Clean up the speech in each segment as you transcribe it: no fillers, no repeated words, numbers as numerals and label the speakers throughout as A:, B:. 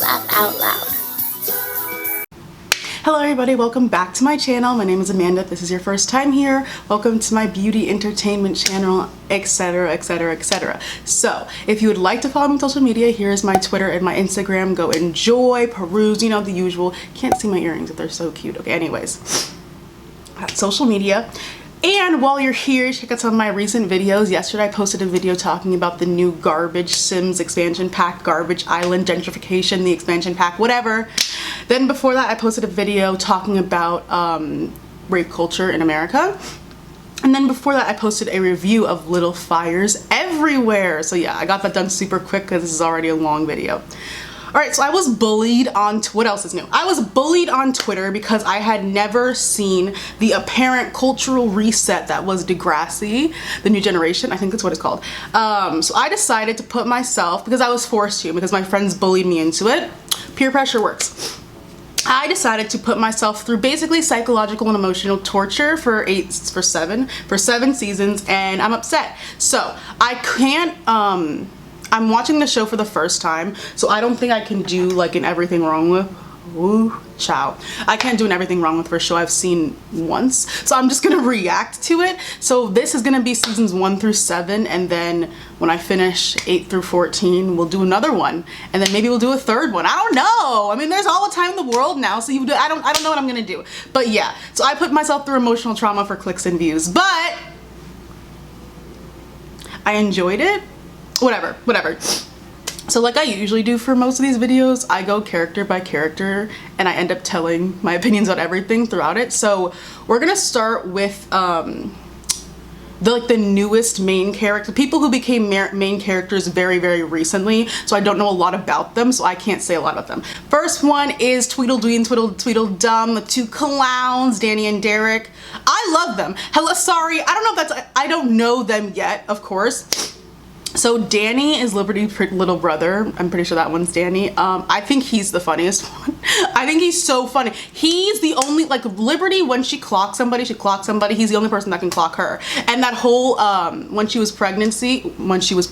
A: laugh out loud.
B: Hello everybody, welcome back to my channel. My name is Amanda. If this is your first time here, welcome to my beauty entertainment channel, etc, etc, etc. So if you would like to follow me on social media, here's my Twitter and my Instagram. Go enjoy, peruse, you know, the usual. Can't see my earrings, but they're so cute. Okay, anyways, that's social media. And while you're here, check out some of my recent videos. Yesterday I posted a video talking about the new Garbage Sims expansion pack, Garbage Island Gentrification, the expansion pack, whatever. Then before that I posted a video talking about rape culture in America. And then before that I posted a review of Little Fires Everywhere. So yeah, I got that done super quick because this is already a long video. Alright, so I was bullied on, what else is new? I was bullied on Twitter because I had never seen the apparent cultural reset that was Degrassi, the new generation, I think that's what it's called. So I decided to put myself, because I was forced to, because my friends bullied me into it. Peer pressure works. I decided to put myself through basically psychological and emotional torture for seven seasons, and I'm upset. So I can't, I'm watching the show for the first time, so I don't think I can do like an everything wrong with. Ooh, ciao. I can't do an everything wrong with for a show I've seen once, so I'm just gonna react to it. So this is gonna be seasons 1 through 7, and then when I finish 8 through 14, we'll do another one, and then maybe we'll do a third one. I don't know. I mean, there's all the time in the world now, so I don't know what I'm gonna do. But yeah, so I put myself through emotional trauma for clicks and views, but I enjoyed it. Whatever. So like I usually do for most of these videos, I go character by character and I end up telling my opinions on everything throughout it. So we're gonna start with the newest main character, people who became main characters very recently, so I don't know a lot about them, so I can't say a lot about them. First one is Tweedledee and Tweedledum, the two clowns, Danny and Derek. I love them. Hello, sorry, I don't know them yet, of course. So Danny is Liberty's little brother. I'm pretty sure that one's Danny. I think he's the funniest one. I think he's so funny. He's the only, like, Liberty, when she clocks somebody, He's the only person that can clock her. And that whole, when she was pregnant, and he was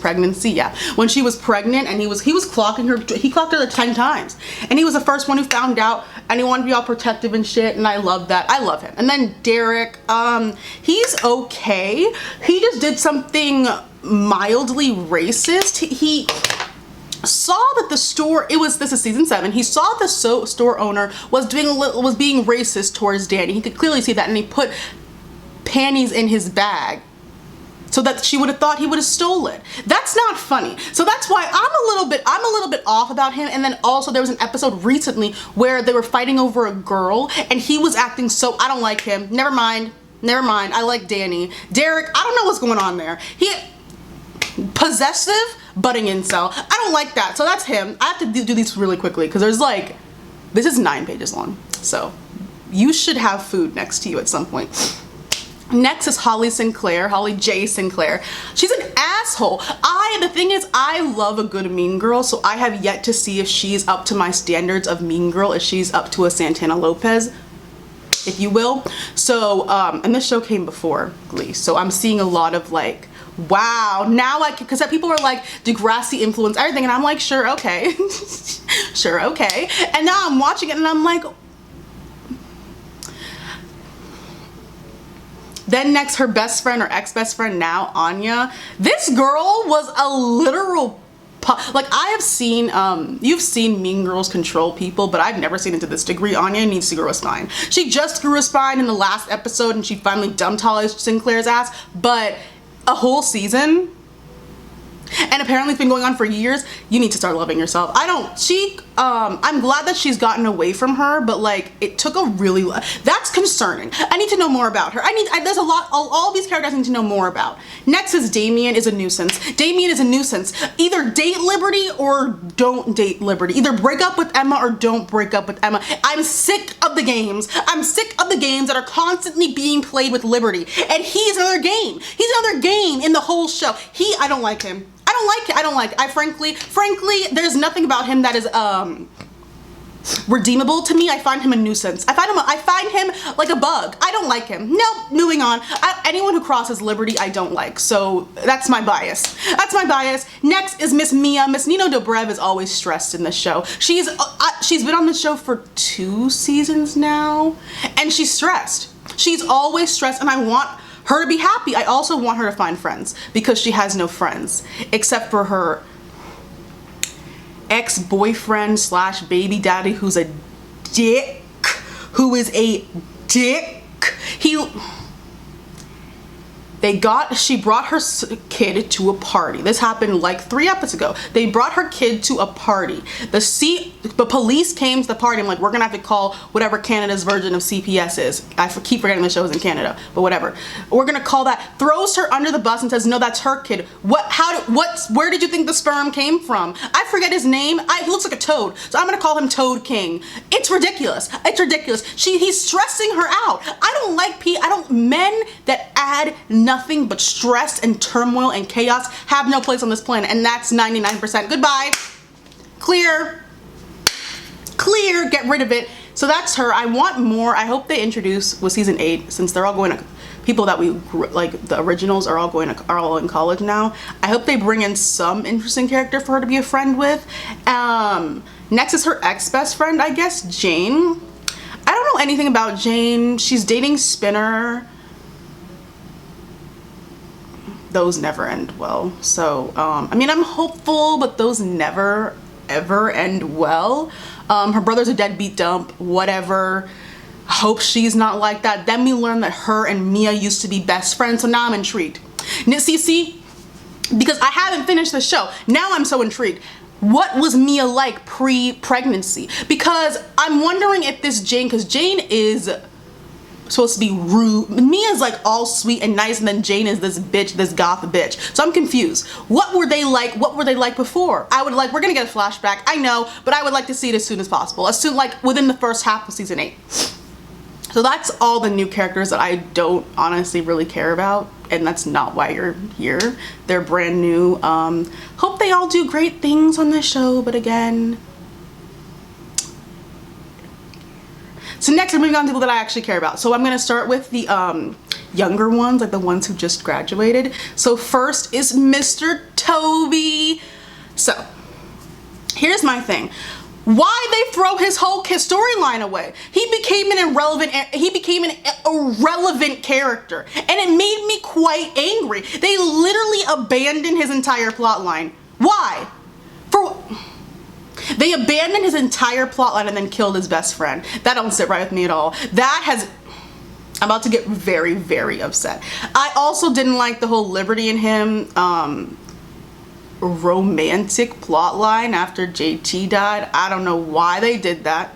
B: clocking her, he clocked her like 10 times. And he was the first one who found out, and he wanted to be all protective and shit, and I love that. I love him. And then Derek, he's okay. He just did something mildly racist. He saw that the store, this is season 7, he saw the store owner was being racist towards Danny. He could clearly see that, and he put panties in his bag so that she would have thought he would have stole it. That's not funny. So that's why I'm a little bit off about him. And then also there was an episode recently where they were fighting over a girl and he was acting so, I don't like him. Never mind. I like Danny. Derek, I don't know what's going on there. Possessive, budding incel. I don't like that. So that's him. I have to do these really quickly because there's like, this is 9 pages long. So you should have food next to you at some point. Next is Holly J. Sinclair. She's an asshole. The thing is, I love a good mean girl, so I have yet to see if she's up to my standards of mean girl, if she's up to a Santana Lopez, if you will. So, and this show came before Glee, so I'm seeing a lot of like, wow, now because people are like, Degrassi influenced everything, and I'm like, sure, okay. Sure, okay. And now I'm watching it and I'm like, then next, her best friend or ex-best friend now, Anya. This girl was a literal, like I have seen, you've seen mean girls control people, but I've never seen it to this degree. Anya needs to grow a spine. She just grew a spine in the last episode and she finally dumped Holly Sinclair's ass, but a whole season, and apparently it's been going on for years. You need to start loving yourself. I'm glad that she's gotten away from her, but like it took a really, that's concerning. I need to know more about her. There's a lot, all these characters I need to know more about. Next is Damien is a nuisance. Either date Liberty or don't date Liberty. Either break up with Emma or don't break up with Emma. I'm sick of the games. I'm sick of the games that are constantly being played with Liberty. And he's another game. He's another game in the whole show. I don't like him. I don't like it. I frankly, there's nothing about him that is, redeemable to me. I find him a nuisance. I find him like a bug. I don't like him. Nope, moving on. Anyone who crosses Liberty, I don't like. So that's my bias. That's my bias. Next is Miss Mia. Miss Nino Dobrev is always stressed in this show. She's been on the show for 2 seasons now, and she's stressed. She's always stressed, and I want her to be happy. I also want her to find friends, because she has no friends except for her ex-boyfriend slash baby daddy, who's a dick. She brought her kid to a party. This happened like 3 episodes ago. They brought her kid to a party. The police came to the party. I'm like, we're gonna have to call whatever Canada's version of CPS is. I keep forgetting the show's in Canada, but whatever. We're gonna call that. Throws her under the bus and says, no, that's her kid. Where did you think the sperm came from? I forget his name. He looks like a toad, so I'm gonna call him Toad King. It's ridiculous. It's ridiculous. He's stressing her out. Men that add nothing but stress and turmoil and chaos have no place on this planet, and that's 99%. Goodbye. Clear, get rid of it. So that's her. I want more. I hope they introduce with season 8, since they're all going to, people that we grew, like the originals are all in college now. I hope they bring in some interesting character for her to be a friend with. Next is her ex-best friend, I guess, Jane. I don't know anything about Jane. She's dating Spinner. Those never end well. So, I mean, I'm hopeful, but those never, ever end well. Her brother's a deadbeat dump, whatever. Hope she's not like that. Then we learn that her and Mia used to be best friends, so now I'm intrigued. See, because I haven't finished the show. Now I'm so intrigued. What was Mia like pre-pregnancy? Because I'm wondering if this Jane, because Jane is supposed to be rude. Mia's like all sweet and nice, and then Jane is this bitch, this goth bitch. So I'm confused. What were they like? What were they like before? We're gonna get a flashback, I know, but I would like to see it as soon as possible. As soon, like within the first half of season 8. So that's all the new characters that I don't honestly really care about, and that's not why you're here. They're brand new. Hope they all do great things on this show, but again. So next we're moving on to people that I actually care about. So I'm gonna start with the younger ones, like the ones who just graduated. So first is Mr. Toby. So here's my thing. Why they throw his whole storyline away? He became an irrelevant character, and it made me quite angry. They literally abandoned his entire plot line. Why? They abandoned his entire plotline and then killed his best friend. That don't sit right with me at all. I'm about to get very, very upset. I also didn't like the whole Liberty and him romantic plotline after JT died. I don't know why they did that.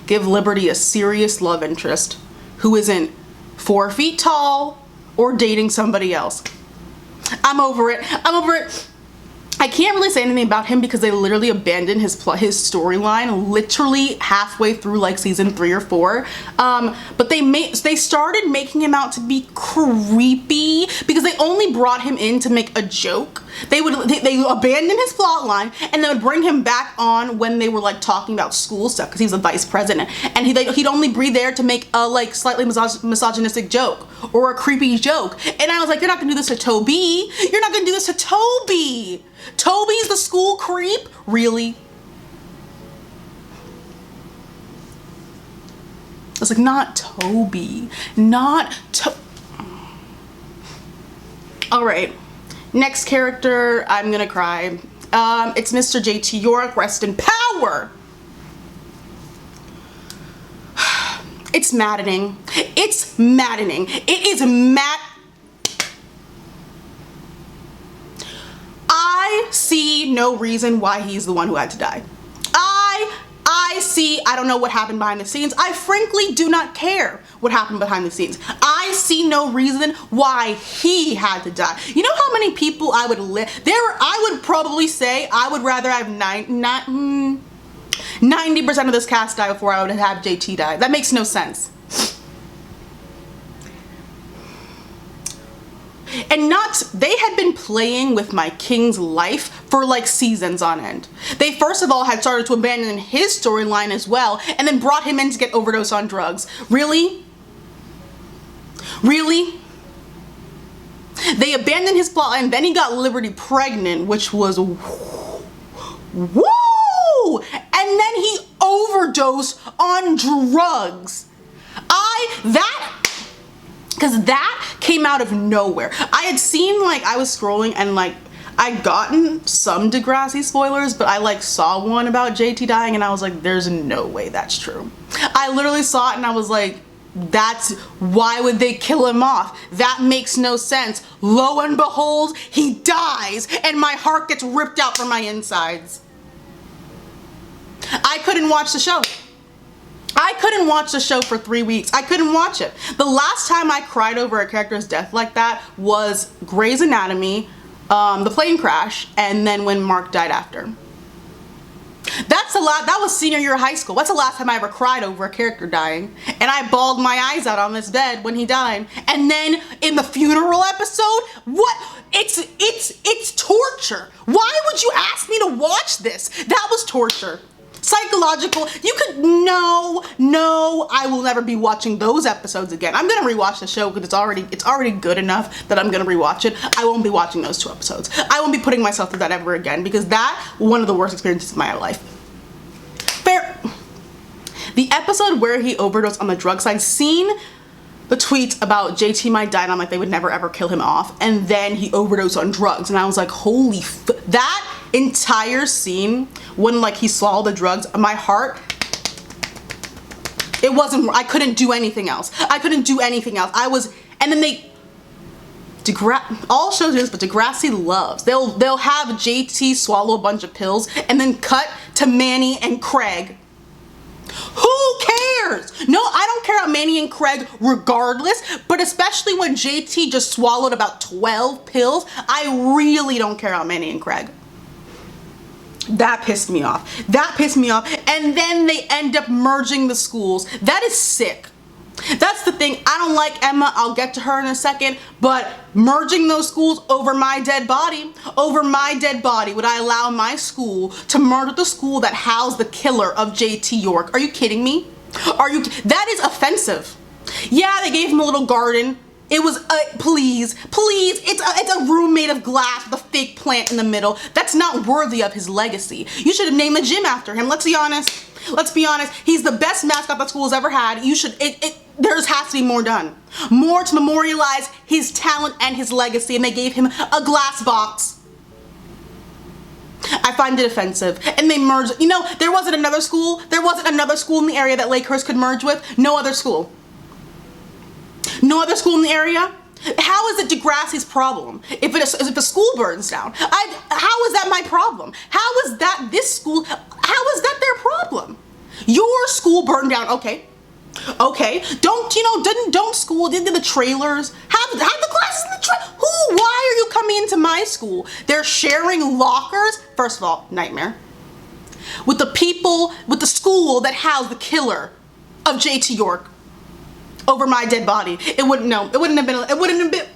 B: Give Liberty a serious love interest who isn't 4 feet tall or dating somebody else. I'm over it. I can't really say anything about him because they literally abandoned his storyline literally halfway through like season 3 or 4. But they started making him out to be creepy because they only brought him in to make a joke. They abandoned his plot line and they would bring him back on when they were like talking about school stuff because he was a vice president, and he'd only be there to make a like slightly misogynistic joke or a creepy joke. And I was like, you're not gonna do this to Toby. You're not gonna do this to Toby. Toby's the school creep? Really? I was like, not Toby. Alright. Next character, I'm gonna cry. It's Mr. JT York, rest in power. It's maddening. It's maddening. It is I see no reason why he's the one who had to die. I don't know what happened behind the scenes. I frankly do not care what happened behind the scenes. I see no reason why he had to die. You know how many people I would I would probably say I would rather have 90% of this cast die before I would have JT die. That makes no sense. And they had been playing with my king's life for like seasons on end. They first of all had started to abandon his storyline as well, and then brought him in to get overdose on drugs. Really? Really? They abandoned his plot, and then he got Liberty pregnant, which was woo! And then he overdosed on drugs. Because that came out of nowhere. I had seen, like, I was scrolling and like I'd gotten some Degrassi spoilers, but I like saw one about JT dying and I was like, there's no way that's true. I literally saw it and I was like, why would they kill him off? That makes no sense. Lo and behold, he dies and my heart gets ripped out from my insides. I couldn't watch the show. I couldn't watch the show for 3 weeks. I couldn't watch it. The last time I cried over a character's death like that was Grey's Anatomy, the plane crash, and then when Mark died after. That was senior year of high school. That's the last time I ever cried over a character dying. And I bawled my eyes out on this bed when he died. And then in the funeral episode, what? It's torture. Why would you ask me to watch this? That was torture. Psychological. No, I will never be watching those episodes again. I'm gonna rewatch the show because it's already good enough that I'm gonna rewatch it. I won't be watching those 2 episodes. I won't be putting myself through that ever again because that one of the worst experiences of my life. Fair. The episode where he overdosed on the drugs, I'd seen the tweets about JT might die and I'm like, they would never ever kill him off, and then he overdosed on drugs and I was like, holy that entire scene when like he swallowed the drugs, my heart, I couldn't do anything else. And then all shows do this, but Degrassi loves. They'll have JT swallow a bunch of pills and then cut to Manny and Craig. Who cares? No, I don't care about Manny and Craig regardless, but especially when JT just swallowed about 12 pills, I really don't care about Manny and Craig. That pissed me off. And then they end up merging the schools. That is sick. That's the thing. I don't like Emma. I'll get to her in a second. But merging those schools over my dead body, would I allow my school to murder the school that housed the killer of JT York? Are you kidding me? That is offensive. Yeah, they gave him a little garden. It was, please, it's a room made of glass with a fake plant in the middle. That's not worthy of his legacy. You should have named the gym after him. Let's be honest. He's the best mascot that school has ever had. There has to be more done. More to memorialize his talent and his legacy, and they gave him a glass box. I find it offensive. And they merged, there wasn't another school in the area that Lakehurst could merge with. No other school in the area. How is it Degrassi's problem if a school burns down? How is that my problem? How is that their problem? Your school burned down. Okay. Don't school into the trailers. Have the classes in the trailer. Why are you coming into my school? They're sharing lockers. First of all, nightmare. With the school that housed the killer of JT York. Over my dead body. It wouldn't have been.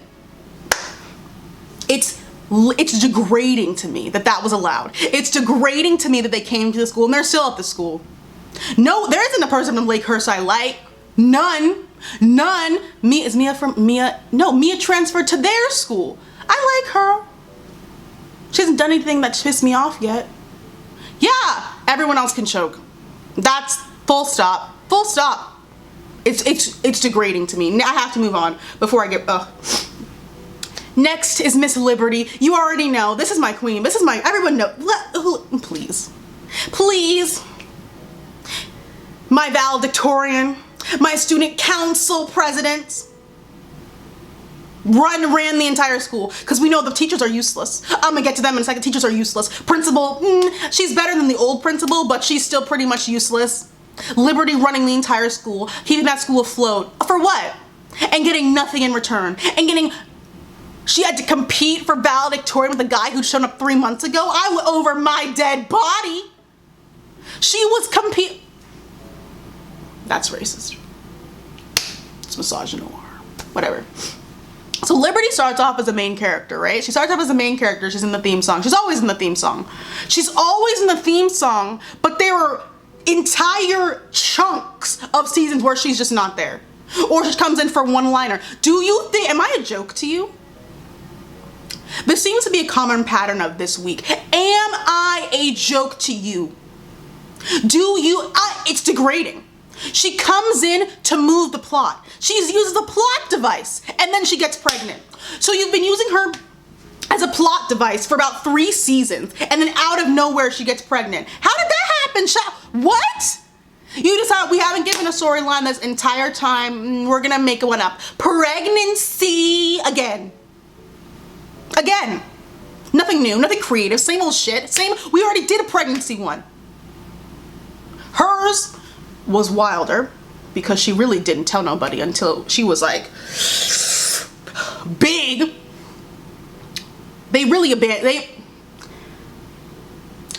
B: It's degrading to me that was allowed. It's degrading to me that they came to the school and they're still at the school. No, there isn't a person from Lakehurst I like. None. Mia transferred to their school. I like her. She hasn't done anything that pissed me off yet. Yeah, everyone else can choke. That's full stop. It's degrading to me. I have to move on before I get, Next is Miss Liberty. You already know. This is my queen. Everyone knows. Please. My valedictorian. My student council president. Ran the entire school. Because we know the teachers are useless. I'm gonna get to them in a second. Teachers are useless. Principal, she's better than the old principal, but she's still pretty much useless. Liberty running the entire school, keeping that school afloat. For what? And getting nothing in return. She had to compete for valedictorian with a guy who'd shown up 3 months ago. I went over my dead body. She was That's racist. It's misogynoir. Whatever. So Liberty starts off as a main character, right? She starts off as a main character. She's in the theme song. She's always in the theme song. She's always in the theme song, but there are entire chunks of seasons where she's just not there. Or she comes in for one-liner. Do you think, am I a joke to you? This seems to be a common pattern of this week. Am I a joke to you? Do you, it's degrading. She comes in to move the plot. She uses a plot device and then she gets pregnant. So you've been using her as a plot device for about 3 seasons and then out of nowhere she gets pregnant. How did that happen? What? You decide we haven't given a storyline this entire time. We're gonna make one up. Pregnancy again. Again. Nothing new, nothing creative, same old shit. We already did a pregnancy one. Hers was wilder because she really didn't tell nobody until she was like big. They really abandoned,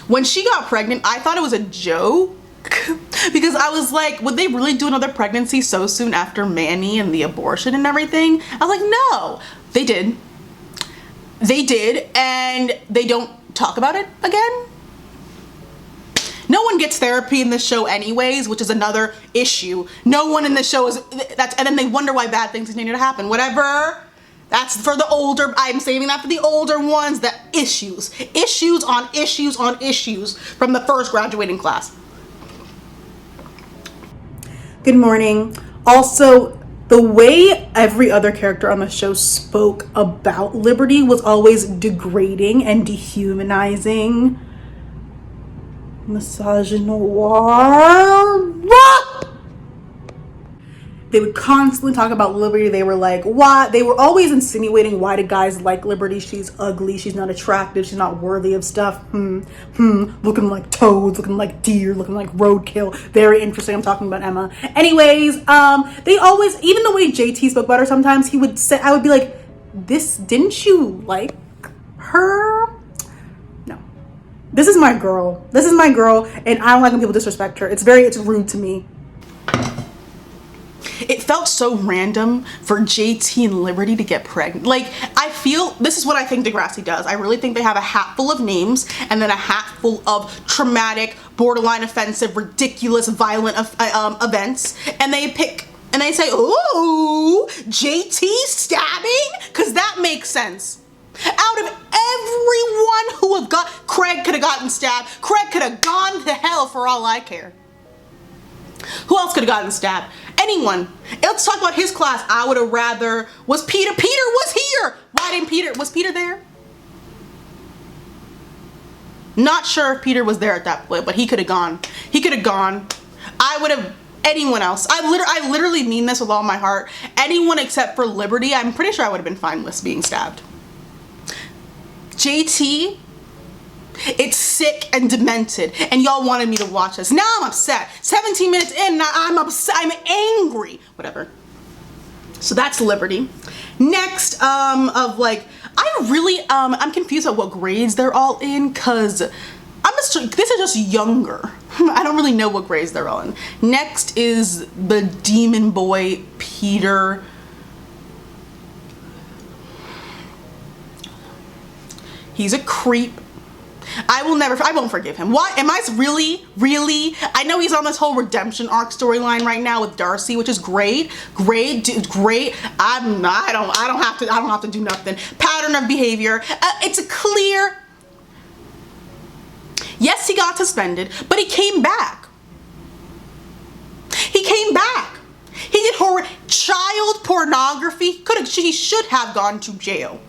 B: when she got pregnant, I thought it was a joke because I was like, would they really do another pregnancy so soon after Manny and the abortion and everything? I was like, no, they did. They did, and they don't talk about it again. No one gets therapy in this show anyways, which is another issue. No one in this show is, and then they wonder why bad things continue to happen. Whatever, that's for the older, I'm saving that for the older ones, the issues. Issues on issues on issues from the first graduating class. Good morning. Also, the way every other character on the show spoke about Liberty was always degrading and dehumanizing. Misogynoir. They would constantly talk about Liberty. They were like, why? They were always insinuating, why do guys like Liberty? She's ugly. She's not attractive. She's not worthy of stuff. Looking like toads, looking like deer, looking like roadkill. Very interesting. I'm talking about Emma. Anyways, they always, even the way JT spoke about her sometimes, he would say, I would be like, didn't you like her? No. This is my girl. This is my girl, and I don't like when people disrespect her. It's rude to me. It felt so random for JT and Liberty to get pregnant. Like, I feel, this is what I think Degrassi does. I really think they have a hat full of names and then a hat full of traumatic, borderline offensive, ridiculous, violent events. And they pick, and they say, ooh, JT stabbing? Because that makes sense. Out of everyone who have got, Craig could have gotten stabbed. Craig could have gone to hell for all I care. Who else could have gotten stabbed? Anyone. Let's talk about his class. I would have rather, was Peter was here. Why didn't was Peter there? Not sure if Peter was there at that point, but he could have gone. He could have gone. I would have, anyone else. I literally mean this with all my heart. Anyone except for Liberty, I'm pretty sure I would have been fine with being stabbed. JT, it's sick and demented, and y'all wanted me to watch this. Now I'm upset. 17 minutes in, now I'm upset. I'm angry. Whatever. So that's Liberty. Next, I'm confused about what grades they're all in, cause this is just younger. I don't really know what grades they're all in. Next is the demon boy, Peter. He's a creep. I won't forgive him. Why am I really? I know he's on this whole redemption arc storyline right now with Darcy, which is great. Great. I don't have to do nothing. Pattern of behavior. It's a clear. Yes, he got suspended, but he came back. He came back. He did child pornography. He should have gone to jail.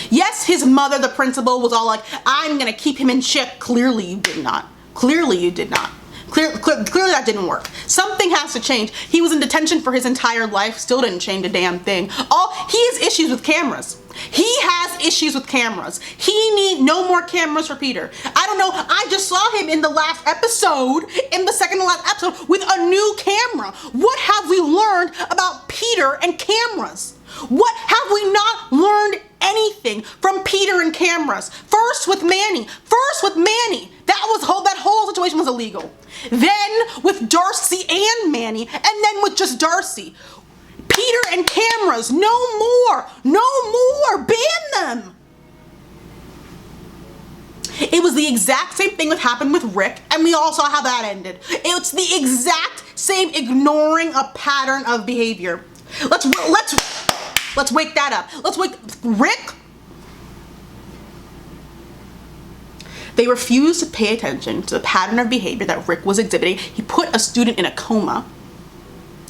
B: Yes, his mother, the principal, was all like, I'm gonna keep him in check. Clearly you did not. Clearly you did not. Clearly that didn't work. Something has to change. He was in detention for his entire life, still didn't change a damn thing. He has issues with cameras. He has issues with cameras. He needs no more cameras for Peter. I don't know, I just saw him in the last episode, in the second to last episode, with a new camera. What have we learned about Peter and cameras? What have we not learned anything from Peter and cameras? First with Manny. That whole situation was illegal. Then with Darcy and Manny, and then with just Darcy. Peter and cameras, no more, ban them. It was the exact same thing that happened with Rick, and we all saw how that ended. It's the exact same ignoring a pattern of behavior. Let's wake that up. Let's wake Rick. They refused to pay attention to the pattern of behavior that Rick was exhibiting. He put a student in a coma.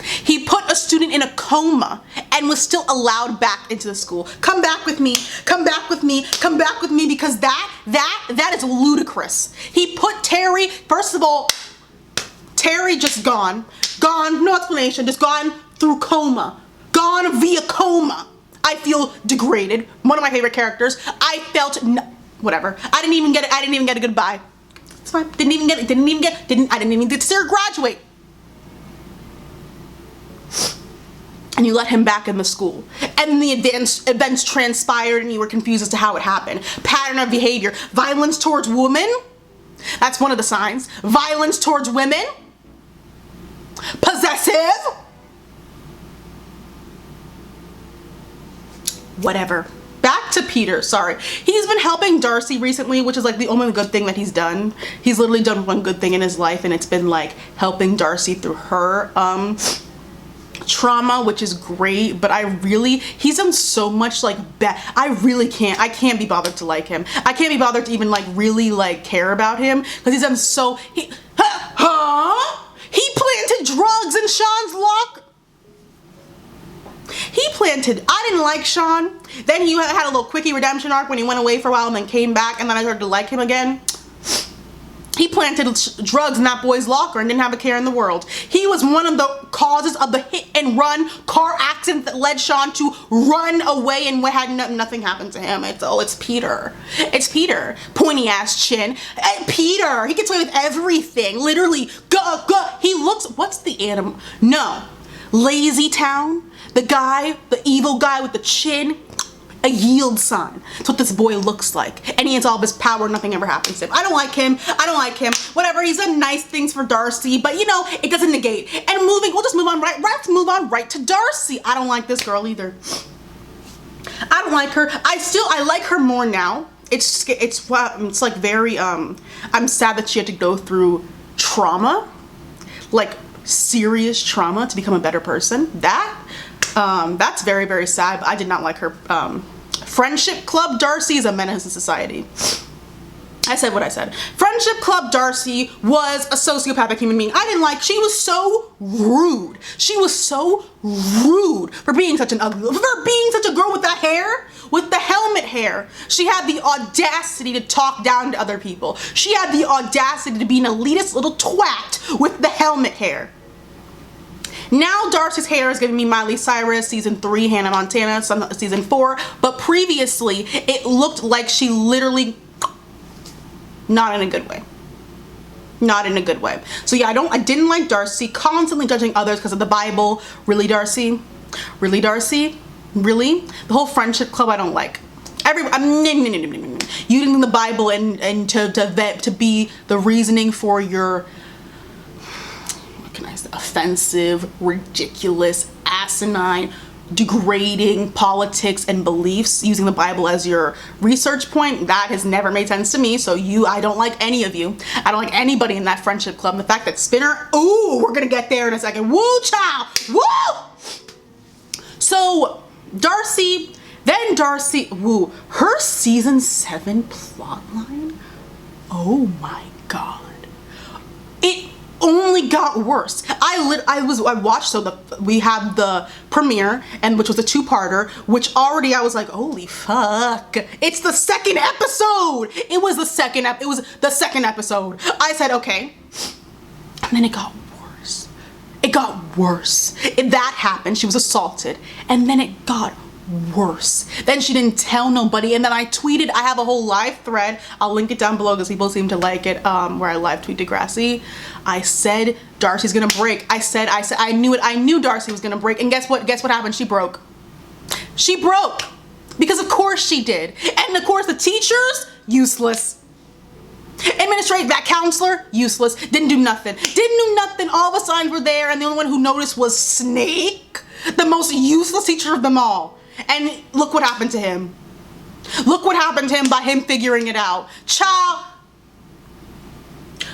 B: He put a student in a coma and was still allowed back into the school. Come back with me, come back with me, come back with me, because that is ludicrous. He put Terry, first of all, Terry just gone, no explanation, just gone through coma, gone via coma. I feel degraded. One of my favorite characters. I felt, whatever. I didn't even get a goodbye. It's fine. I didn't even get to see her graduate. And you let him back in the school. And the events transpired and you were confused as to how it happened. Pattern of behavior. Violence towards women. That's one of the signs. Violence towards women. Possessive. Whatever. Back to Peter, sorry. He's been helping Darcy recently, which is like the only good thing that he's done. He's literally done one good thing in his life, and it's been like helping Darcy through her trauma, which is great. But he's done so much like bad. I can't be bothered to like him. I can't be bothered to even like really like care about him, because he's done so, he planted drugs in Sean's locker. I didn't like Sean. Then he had a little quickie redemption arc when he went away for a while and then came back, and then I started to like him again. He planted drugs in that boy's locker and didn't have a care in the world. He was one of the causes of the hit and run car accident that led Sean to run away and had nothing happen to him. It's Peter. It's Peter. Pointy ass chin. Peter. He gets away with everything. Literally. He looks, what's the animal? No. Lazy Town. The evil guy with the chin, a yield sign. That's what this boy looks like. And he has all this power, nothing ever happens to him. I don't like him. Whatever, he's done nice things for Darcy, but you know, it doesn't negate. And we'll just move on let's move on right to Darcy. I don't like this girl either. I don't like her. I like her more now. It's like very, I'm sad that she had to go through trauma, like serious trauma, to become a better person. That's very, very sad, but I did not like her. Friendship Club Darcy is a menace to society. I said what I said. Friendship Club Darcy was a sociopathic human being. I didn't like, she was so rude. She was so rude for being such a girl with that hair, with the helmet hair. She had the audacity to talk down to other people. She had the audacity to be an elitist little twat with the helmet hair. Now Darcy's hair is giving me Miley Cyrus, season 3, Hannah Montana, season 4, but previously it looked like she literally, not in a good way. Not in a good way. So yeah, I didn't like Darcy, constantly judging others because of the Bible. Really, Darcy? Really, Darcy? Really? The whole friendship club I don't like. Using the Bible and to be the reasoning for your, offensive, ridiculous, asinine, degrading politics and beliefs, using the Bible as your research point, that has never made sense to me. So I don't like any of you. I don't like anybody in that friendship club. The fact that Spinner, ooh, we're gonna get there in a second. Woo, child, woo! So Darcy, woo, her season 7 plotline, oh my God. It only got worse. I watched, so we have the premiere, and which was a 2-parter, which already I was like, holy fuck, it's the second episode. It was the second episode. I said, okay. And then it got worse. That happened. She was assaulted, and then it got worse. Then she didn't tell nobody, and then I tweeted. I have a whole live thread, I'll link it down below because people seem to like it, where I live tweet Degrassi. I said Darcy's gonna break. I knew it. I knew Darcy was gonna break, and guess what happened? She broke because of course she did. And of course the teachers, useless. Administrative, that counselor, useless. Didn't do nothing. All the signs were there, and the only one who noticed was Snake. The most useless teacher of them all. And look what happened to him. Look what happened to him by him figuring it out. Child.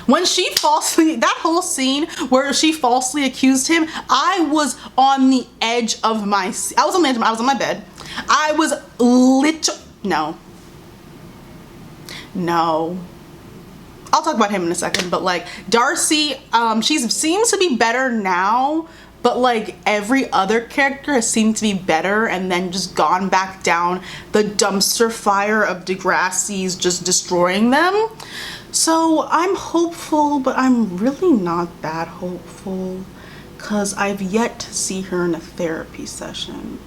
B: When she falsely, that whole scene where she falsely accused him, I was on the edge of my seat. I was on my bed. I was no. I'll talk about him in a second, but like Darcy, she seems to be better now, but like every other character has seemed to be better and then just gone back down the dumpster fire of Degrassi's just destroying them. So I'm hopeful, but I'm really not that hopeful because I've yet to see her in a therapy session.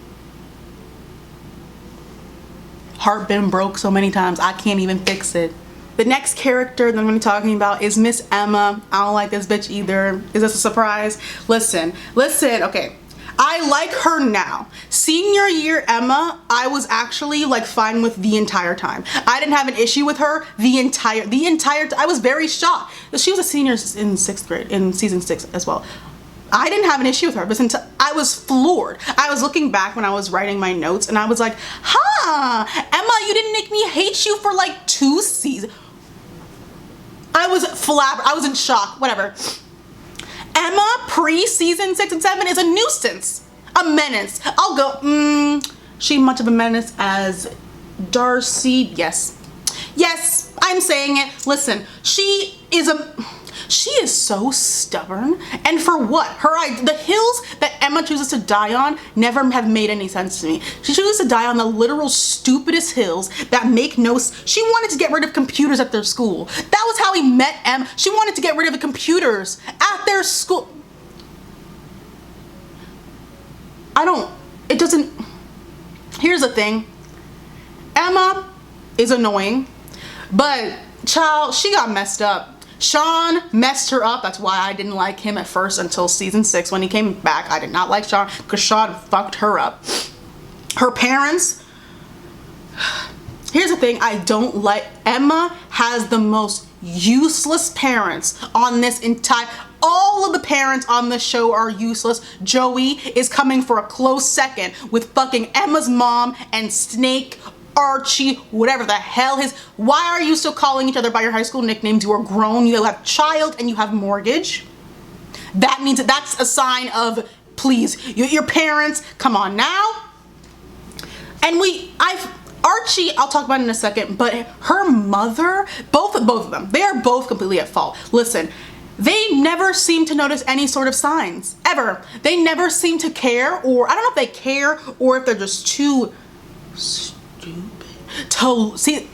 B: Heart been broke so many times, I can't even fix it. The next character that I'm going to be talking about is Miss Emma. I don't like this bitch either. Is this a surprise? Listen, okay. I like her now. Senior year Emma, I was actually like fine with the entire time. I didn't have an issue with her the entire I was very shocked. She was a senior in 6th grade, in season 6 as well. I didn't have an issue with her, but I was floored. I was looking back when I was writing my notes and I was like, Emma, you didn't make me hate you for like 2 seasons. I was in shock, whatever. Emma pre-season 6 and 7 is a nuisance, a menace. I'll go, she much of a menace as Darcy? Yes, I'm saying it. Listen, she is so stubborn, and for what? The hills that Emma chooses to die on never have made any sense to me. She chooses to die on the literal stupidest hills that make no sense. She wanted to get rid of computers at their school. That was how we met Emma. She wanted to get rid of the computers at their school. Here's the thing. Emma is annoying, but child, she got messed up. Sean messed her up. That's why I didn't like him at first until season 6. When he came back, I did not like Sean because Sean fucked her up. Her parents, here's the thing I don't like. Emma has the most useless parents on this entire, all of the parents on this show are useless. Joey is coming for a close second with fucking Emma's mom and Snake, Archie, whatever the hell his. Why are you still calling each other by your high school nicknames? You are grown, you have child, and you have mortgage. That means that's a sign of, please, your parents, come on now. And Archie, I'll talk about it in a second, but her mother, both of them, they are both completely at fault. Listen, they never seem to notice any sort of signs, ever. They never seem to care, or I don't know if they care or if they're just too stupid to see.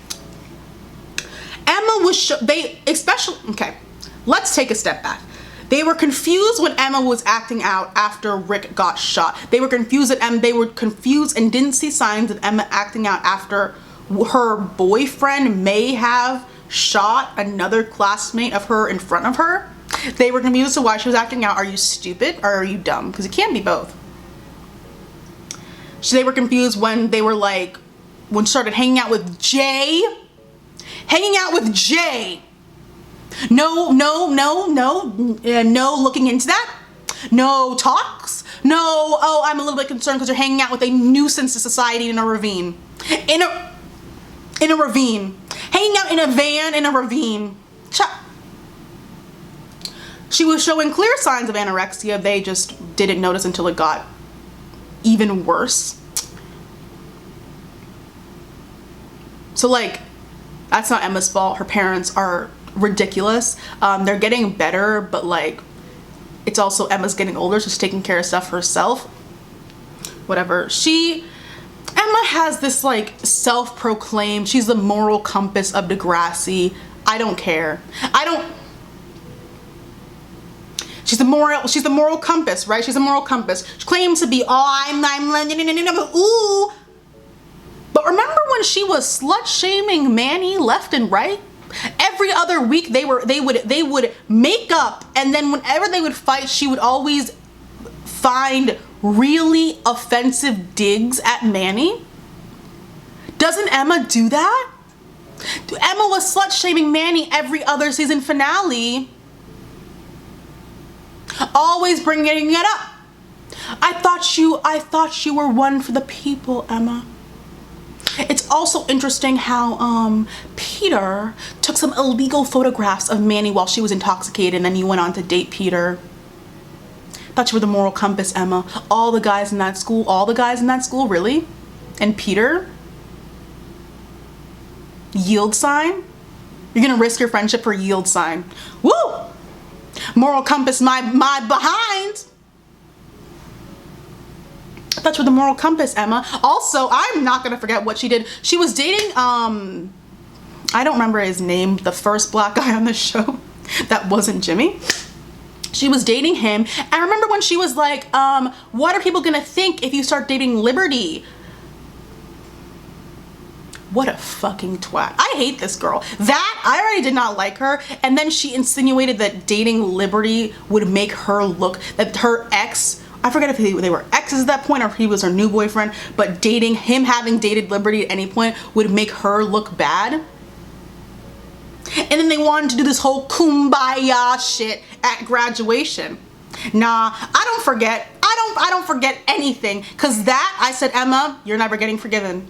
B: Emma was okay, let's take a step back. They were confused when Emma was acting out after Rick got shot. They were confused and didn't see signs of Emma acting out after her boyfriend may have shot another classmate of her in front of her. They were confused as to why she was acting out. Are you stupid or are you dumb? Because it can't be both. So they were confused when they were like, when she started hanging out with Jay. No looking into that. No talks. No, oh, I'm a little bit concerned because you're hanging out with a nuisance to society in a ravine. In a ravine. Hanging out in a van in a ravine. She was showing clear signs of anorexia. They just didn't notice until it got even worse. So like, that's not Emma's fault. Her parents are ridiculous. They're getting better, but like, it's also Emma's getting older, so she's taking care of stuff herself. Whatever. Emma has this like self-proclaimed, she's the moral compass of Degrassi. I don't care. She's the moral compass, right? She's a moral compass. She claims to be, ooh. But remember when she was slut shaming Manny left and right? Every other week they would make up, and then whenever they would fight, she would always find really offensive digs at Manny. Doesn't Emma do that? Emma was slut shaming Manny every other season finale. Always bringing it up. I thought you were one for the people, Emma. It's also interesting how Peter took some illegal photographs of Manny while she was intoxicated, and then you went on to date Peter. Thought you were the moral compass, Emma. All the guys in that school, really? And Peter? Yield sign? You're gonna risk your friendship for yield sign. Woo! Moral compass, my behind. I thought you were the moral compass, Emma. Also, I'm not gonna forget what she did. She was dating, I don't remember his name, the first black guy on the show. That wasn't Jimmy. She was dating him. I remember when she was like, what are people gonna think if you start dating Liberty? What a fucking twat. I hate this girl. That, I already did not like her. And then she insinuated that dating Liberty would make her look, that her ex, I forget if they were exes at that point or if he was her new boyfriend, but dating him, having dated Liberty at any point would make her look bad. And then they wanted to do this whole kumbaya shit at graduation. Nah, I don't forget anything. Cause that, I said, Emma, you're never getting forgiven.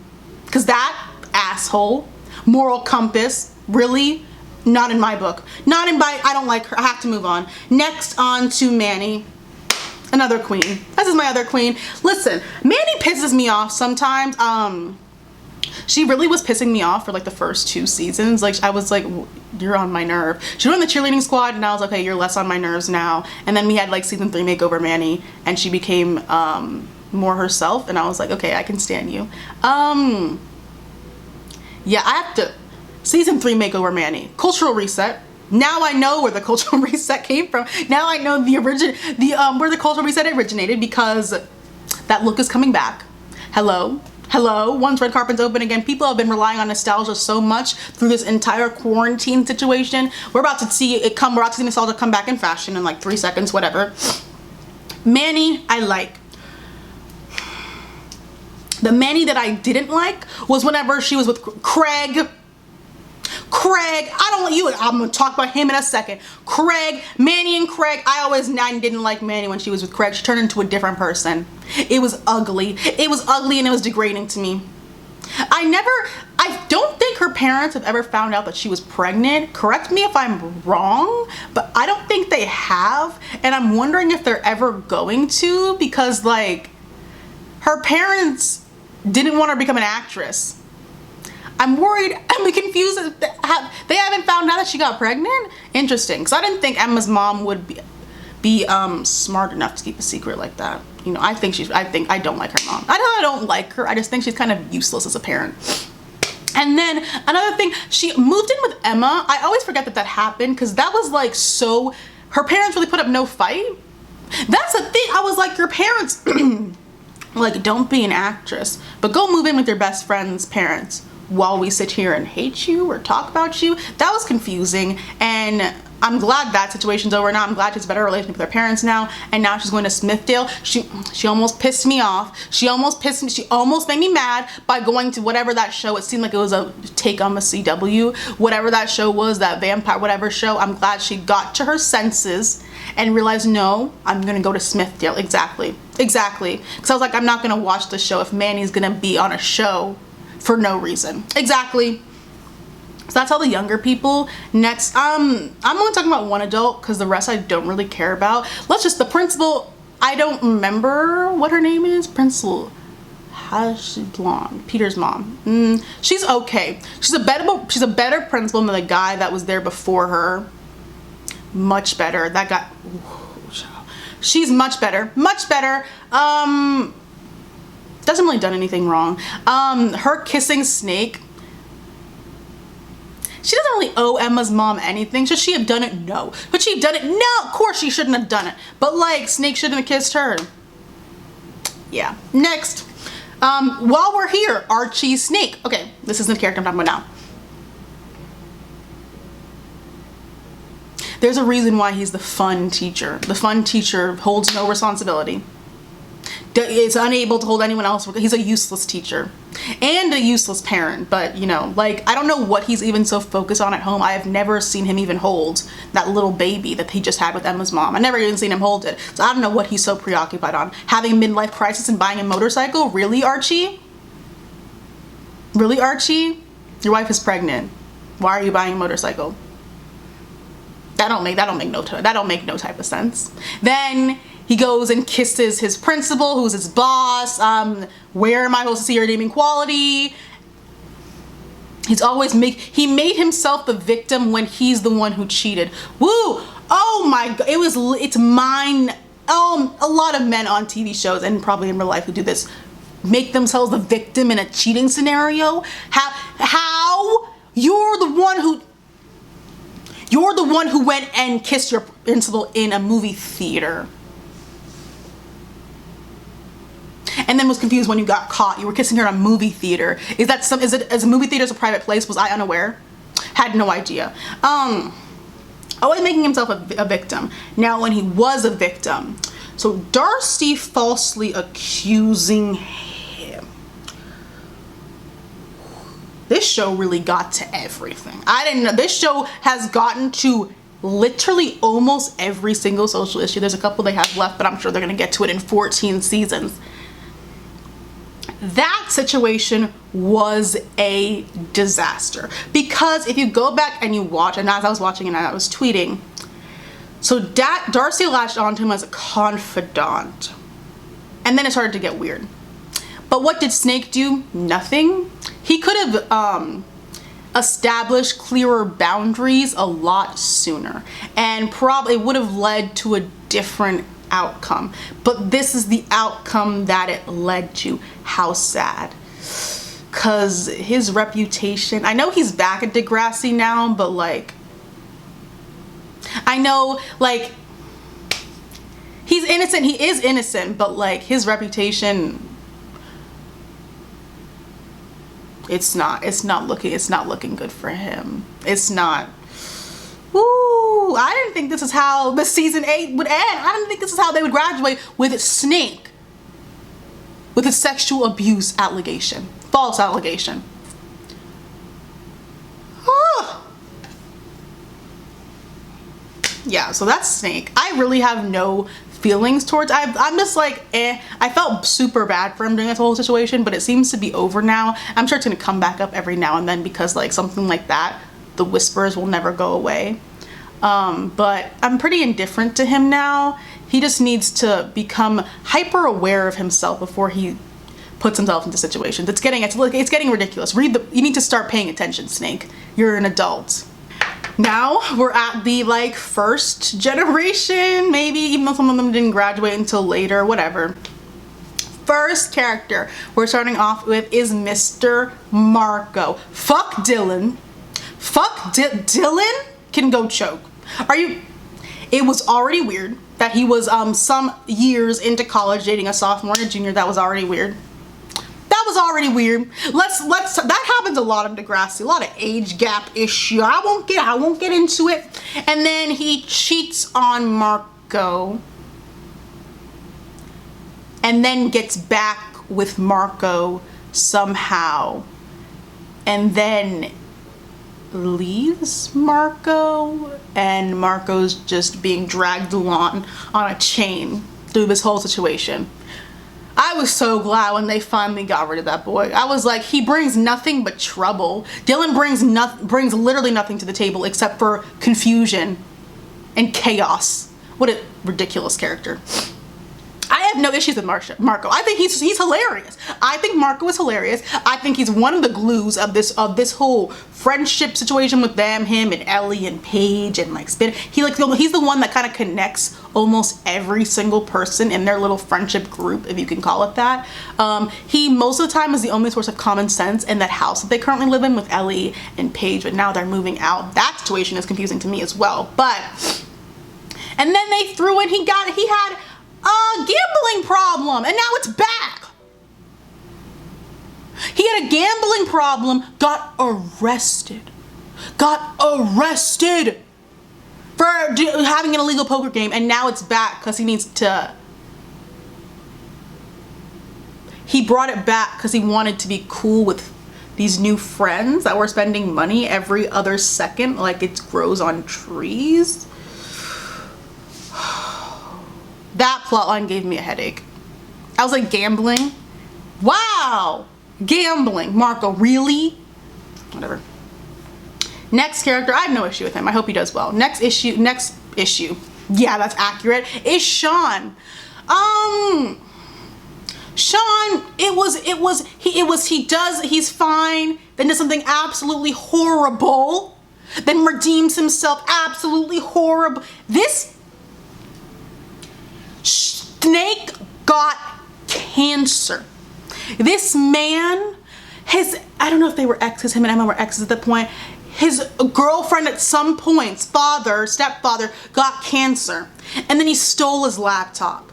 B: Cause that asshole, moral compass, really? Not in my book. Not in my, I don't like her. I have to move on. Next on to Manny. Another queen. This is my other queen. Listen, Manny pisses me off sometimes. She really was pissing me off for like the first 2 seasons. Like I was like, you're on my nerve. She joined the cheerleading squad and I was like, okay, you're less on my nerves now. And then we had like season 3 makeover Manny and she became more herself and I was like, okay, I can stand you. Yeah, I have to, season 3 makeover Manny. Cultural reset. Now I know where the cultural reset came from. Now I know where the cultural reset originated because that look is coming back. Hello. Once red carpet's open again, people have been relying on nostalgia so much through this entire quarantine situation. We're about to see it come, we're about to see nostalgia come back in fashion in like 3 seconds, whatever. Manny, I like. The Manny that I didn't like was whenever she was with Craig, I'm gonna talk about him in a second. Manny and Craig, I didn't like Manny when she was with Craig. She turned into a different person. It was ugly. It was ugly and it was degrading to me. I don't think her parents have ever found out that she was pregnant. Correct me if I'm wrong, but I don't think they have. And I'm wondering if they're ever going to because like her parents didn't want her to become an actress. I'm worried, I'm confused. They haven't found out that she got pregnant? Interesting, because I didn't think Emma's mom would be smart enough to keep a secret like that. You know, I don't like her mom. I don't like her, I just think she's kind of useless as a parent. And then another thing, she moved in with Emma. I always forget that happened because that was like so, her parents really put up no fight. That's the thing, I was like, your parents, like don't be an actress, but go move in with your best friend's parents. While we sit here and hate you or talk about you. That was confusing and I'm glad that situation's over now. I'm glad she's a better relationship with her parents now and now she's going to Smithdale. She almost pissed me off. She almost made me mad by going to whatever that show. It seemed like it was a take on the CW. Whatever that show was, that vampire whatever show. I'm glad she got to her senses and realized, no, I'm gonna go to Smithdale. Exactly. Because I was like, I'm not gonna watch the show if Manny's gonna be on a show for no reason. Exactly. So that's all the younger people. Next, I'm only talking about one adult because the rest I don't really care about. The principal, I don't remember what her name is. Principal, she's blonde. Peter's mom. She's okay. She's a better principal than the guy that was there before her. Much better. That guy, she's much better. Doesn't really done anything wrong. Her kissing Snake, she doesn't really owe Emma's mom anything. Should she have done it? No. But she done it? No, of course she shouldn't have done it. But like, Snake shouldn't have kissed her. Yeah. Next, while we're here, Archie Snake. Okay, this isn't the character I'm talking about now. There's a reason why he's the fun teacher. The fun teacher holds no responsibility. is unable to hold anyone else. He's a useless teacher and a useless parent, but you know, like, I don't know what he's even so focused on at home. I have never seen him even hold that little baby that he just had with Emma's mom. I never even seen him hold it. So I don't know what he's so preoccupied on. Having a midlife crisis and buying a motorcycle? Really, Archie? Really, Archie? Your wife is pregnant. Why are you buying a motorcycle? That don't make no type of sense. Then he goes and kisses his principal, who's his boss. Where am I supposed to see your redeeming quality? He made himself the victim when he's the one who cheated. Woo! Oh my god, it's mine. A lot of men on TV shows and probably in real life who do this make themselves the victim in a cheating scenario. How you're the one who went and kissed your principal in a movie theater. And then was confused when you got caught. You were kissing her in a movie theater. Is a movie theater a private place? Was I unaware? Had no idea. Always making himself a victim. Now, when he was a victim, so Darcy falsely accusing him. This show really got to everything. I didn't know. This show has gotten to literally almost every single social issue. There's a couple they have left, but I'm sure they're going to get to it in 14 seasons. That situation was a disaster, because if you go back and you watch, and as I was watching and I was tweeting, so Darcy latched onto him as a confidant, and then it started to get weird. But what did Snake do? Nothing. He could have established clearer boundaries a lot sooner, and probably would have led to a different outcome. But this is the outcome that it led to. How sad. Cause his reputation, I know he's back at Degrassi now, but like, I know, like, he's innocent, he is innocent, but like, his reputation, it's not looking good for him. It's not. Woo! I didn't think this is how the season 8 would end. I didn't think this is how they would graduate with Snake, with a sexual abuse allegation, false allegation. Yeah, so that's Snake. I really have no feelings towards. I'm just like, eh. I felt super bad for him during this whole situation, but it seems to be over now. I'm sure it's gonna come back up every now and then, because like something like that, the whispers will never go away. But I'm pretty indifferent to him now. He just needs to become hyper aware of himself before he puts himself into situations. It's getting ridiculous. You need to start paying attention, Snake. You're an adult. Now we're at the like first generation, maybe, even though some of them didn't graduate until later, whatever. First character we're starting off with is Mr. Marco. Fuck Dylan. Dylan can go choke. It was already weird that he was some years into college dating a sophomore and a junior. That was already weird. That happens a lot in Degrassi, a lot of age gap issue. I won't get into it. And then he cheats on Marco and then gets back with Marco somehow, and then leaves Marco, and Marco's just being dragged along on a chain through this whole situation. I was so glad when they finally got rid of that boy. I was like, he brings nothing but trouble. Dylan brings literally nothing to the table except for confusion and chaos. What a ridiculous character. I have no issues with Marco. I think he's hilarious. I think Marco is hilarious. I think he's one of the glues of this whole friendship situation with him and Ellie and Paige and like Spin. He's the one that kind of connects almost every single person in their little friendship group, if you can call it that. He most of the time is the only source of common sense in that house that they currently live in with Ellie and Paige, but now they're moving out. That situation is confusing to me as well. And then they threw in, he had a gambling problem, and now it's back. He had a gambling problem, got arrested for having an illegal poker game, and now it's back because he needs to he brought it back because he wanted to be cool with these new friends that were spending money every other second like it grows on trees. That plotline gave me a headache. I was like, gambling? Wow! Gambling. Marco, really? Whatever. Next character, I have no issue with him. I hope he does well. Next issue. Yeah, that's accurate. Is Sean. Sean, he's fine, then does something absolutely horrible, then redeems himself, absolutely horrible. This snake got cancer. This man, I don't know if they were exes, him and Emma were exes at the point. His girlfriend at some points, stepfather, got cancer. And then he stole his laptop.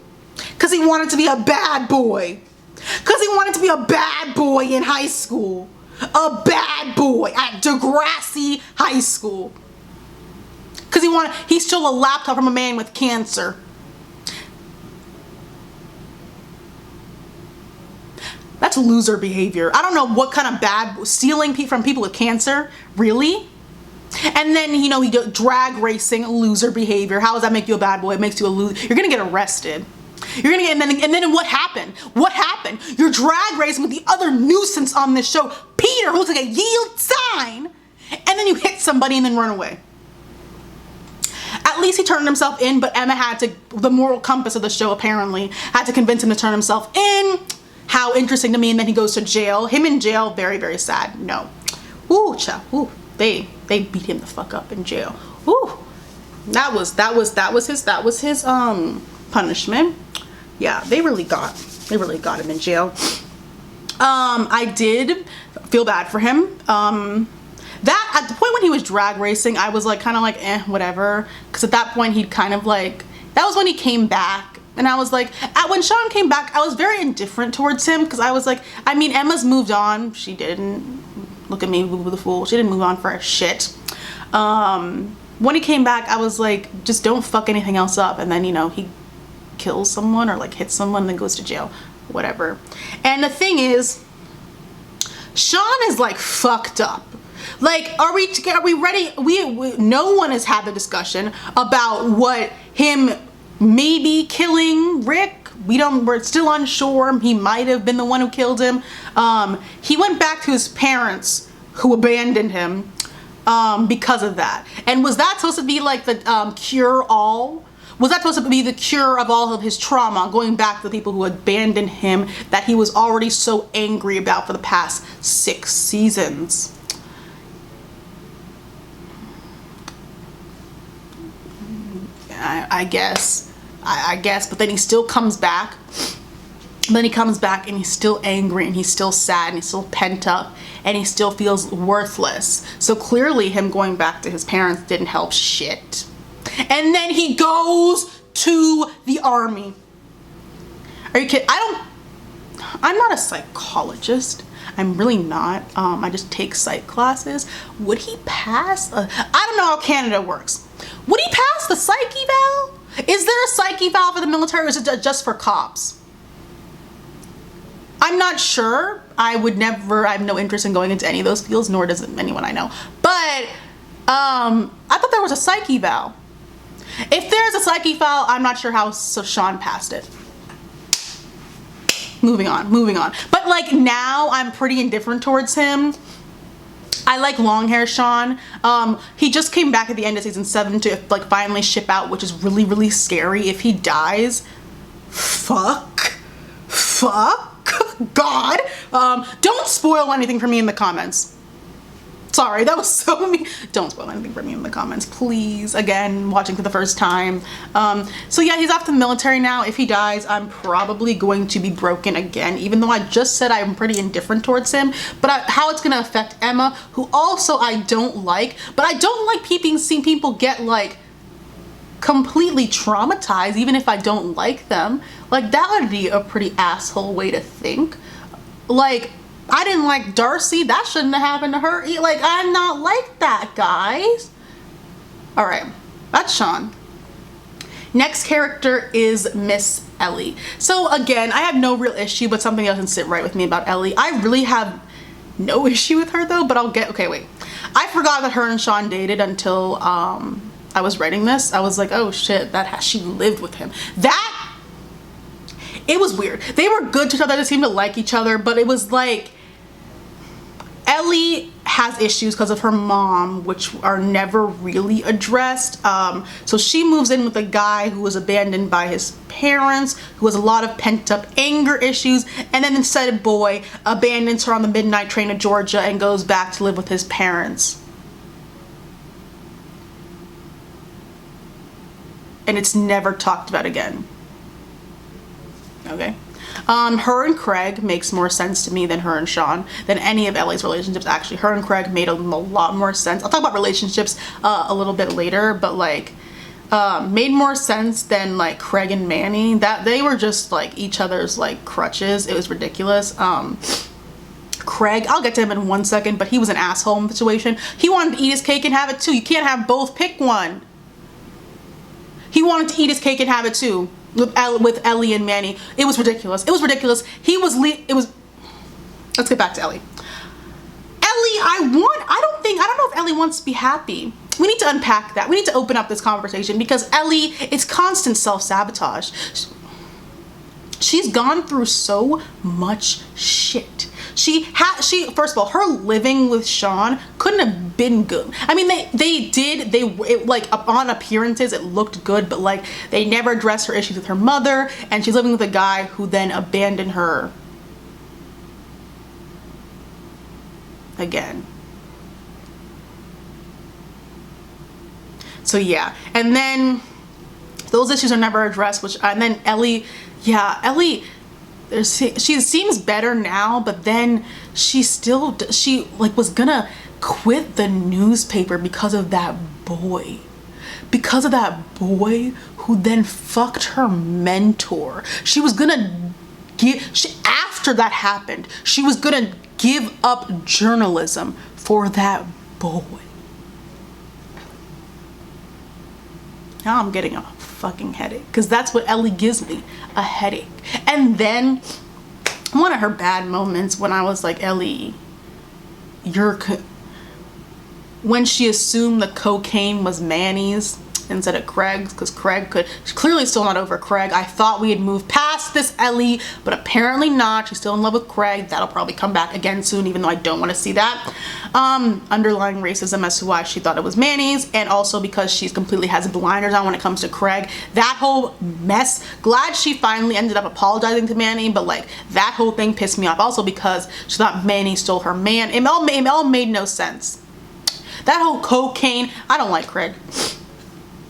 B: Because he wanted to be a bad boy. Because he wanted to be a bad boy in high school. A bad boy at Degrassi High School. Because he stole a laptop from a man with cancer. That's loser behavior. I don't know what kind of stealing from people with cancer, really? And then, you know, he drag racing, loser behavior. How does that make you a bad boy? It makes you a loser. You're gonna get arrested. You're gonna get, and then what happened? What happened? You're drag racing with the other nuisance on this show, Peter, who looks like a yield sign, and then you hit somebody and then run away. At least he turned himself in, but Emma had to, the moral compass of the show apparently, had to convince him to turn himself in. How interesting to me. And then he goes to jail. Him in jail, very, very sad. No. Ooh, child. Ooh, they beat him the fuck up in jail. Ooh, that was his punishment. Yeah, they really got him in jail. I did feel bad for him. That at the point when he was drag racing, I was like kind of like whatever, because at that point he'd kind of like, that was when he came back. And I was like, when Sean came back, I was very indifferent towards him because I was like, I mean, Emma's moved on. She didn't. Look at me, with a fool. She didn't move on for a shit. When he came back, I was like, just don't fuck anything else up. And then, you know, he kills someone or like hits someone and then goes to jail. Whatever. And the thing is, Sean is like fucked up. Like, are we ready? No one has had the discussion about what him maybe killing Rick. We're still unsure. He might have been the one who killed him. He went back to his parents who abandoned him because of that. And was that supposed to be like the cure-all? Was that supposed to be the cure of all of his trauma, going back to the people who abandoned him that he was already so angry about for the past 6 seasons? I guess, but then he still comes back. Then he comes back and he's still angry and he's still sad and he's still pent up and he still feels worthless. So clearly him going back to his parents didn't help shit. And then he goes to the army. Are you kidding? I'm not a psychologist. I'm really not. I just take psych classes. Would he pass? I don't know how Canada works. Would he pass the psych eval? Is there a psych eval for the military or is it just for cops? I'm not sure. I have no interest in going into any of those fields, nor does anyone I know. But I thought there was a psych eval. If there's a psych eval, I'm not sure how Sean passed it. Moving on. But like now I'm pretty indifferent towards him. I like long hair Sean. He just came back at the end of season 7 to like finally ship out, which is really, really scary. If he dies, fuck, God. Don't spoil anything for me in the comments. Sorry, that was so mean. Don't spoil anything for me in the comments, please. Again, watching for the first time. So yeah, he's off to the military now. If he dies, I'm probably going to be broken again, even though I just said I'm pretty indifferent towards him. But how it's gonna affect Emma, who also I don't like. But I don't like seeing people get like completely traumatized, even if I don't like them. Like that would be a pretty asshole way to think. Like, I didn't like Darcy. That shouldn't have happened to her. Like, I'm not like that, guys. All right, that's Sean. Next character is Miss Ellie. So again, I have no real issue, but something doesn't sit right with me about Ellie. I really have no issue with her though, but okay, wait. I forgot that her and Sean dated until I was writing this. I was like, oh shit, she lived with him. It was weird. They were good to each other, they seemed to like each other, but it was like, Ellie has issues because of her mom, which are never really addressed. So she moves in with a guy who was abandoned by his parents, who has a lot of pent-up anger issues, and then instead boy abandons her on the midnight train to Georgia and goes back to live with his parents. And it's never talked about again. Okay. Her and Craig makes more sense to me than her and Sean, than any of Ellie's relationships. Actually, her and Craig made a lot more sense. I'll talk about relationships a little bit later, but like made more sense than like Craig and Manny. That they were just like each other's like crutches. It was ridiculous. Craig, I'll get to him in 1 second, but he was an asshole in the situation. He wanted to eat his cake and have it too. You can't have both, pick one. He wanted to eat his cake and have it too. With Ellie and Manny. It was ridiculous. It was ridiculous. Let's get back to Ellie. I don't know if Ellie wants to be happy. We need to unpack that. We need to open up this conversation because Ellie, it's constant self-sabotage. She's gone through so much shit. First of all, her living with Sean couldn't have been good. I mean, like on appearances it looked good, but like they never addressed her issues with her mother, and she's living with a guy who then abandoned her again. So yeah, and then those issues are never addressed, and then Ellie, she seems better now, but then she was gonna quit the newspaper because of that boy who then fucked her mentor. She was gonna after that happened, she was gonna give up journalism for that boy. Now I'm getting a fucking headache because that's what Ellie gives me, a headache. And then one of her bad moments when I was like, Ellie, when she assumed the cocaine was Manny's instead of Craig's, because she's clearly still not over Craig. I thought we had moved past this, Ellie, but apparently not. She's still in love with Craig. That'll probably come back again soon, even though I don't want to see that. Underlying racism as to why she thought it was Manny's, and also because she completely has blinders on when it comes to Craig. That whole mess, glad she finally ended up apologizing to Manny, but like that whole thing pissed me off also because she thought Manny stole her man. It all made no sense. That whole cocaine, I don't like Craig.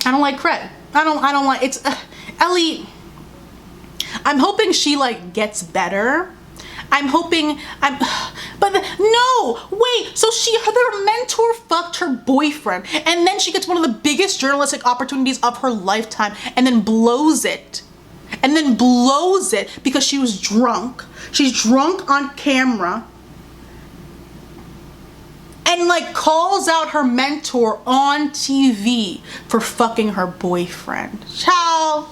B: I don't like Craig. I don't like, it's, Ellie, I'm hoping she like gets better. But no, wait, so her mentor fucked her boyfriend, and then she gets one of the biggest journalistic opportunities of her lifetime, and then blows it. Because she was drunk. She's drunk on camera. And like calls out her mentor on TV for fucking her boyfriend. Ciao.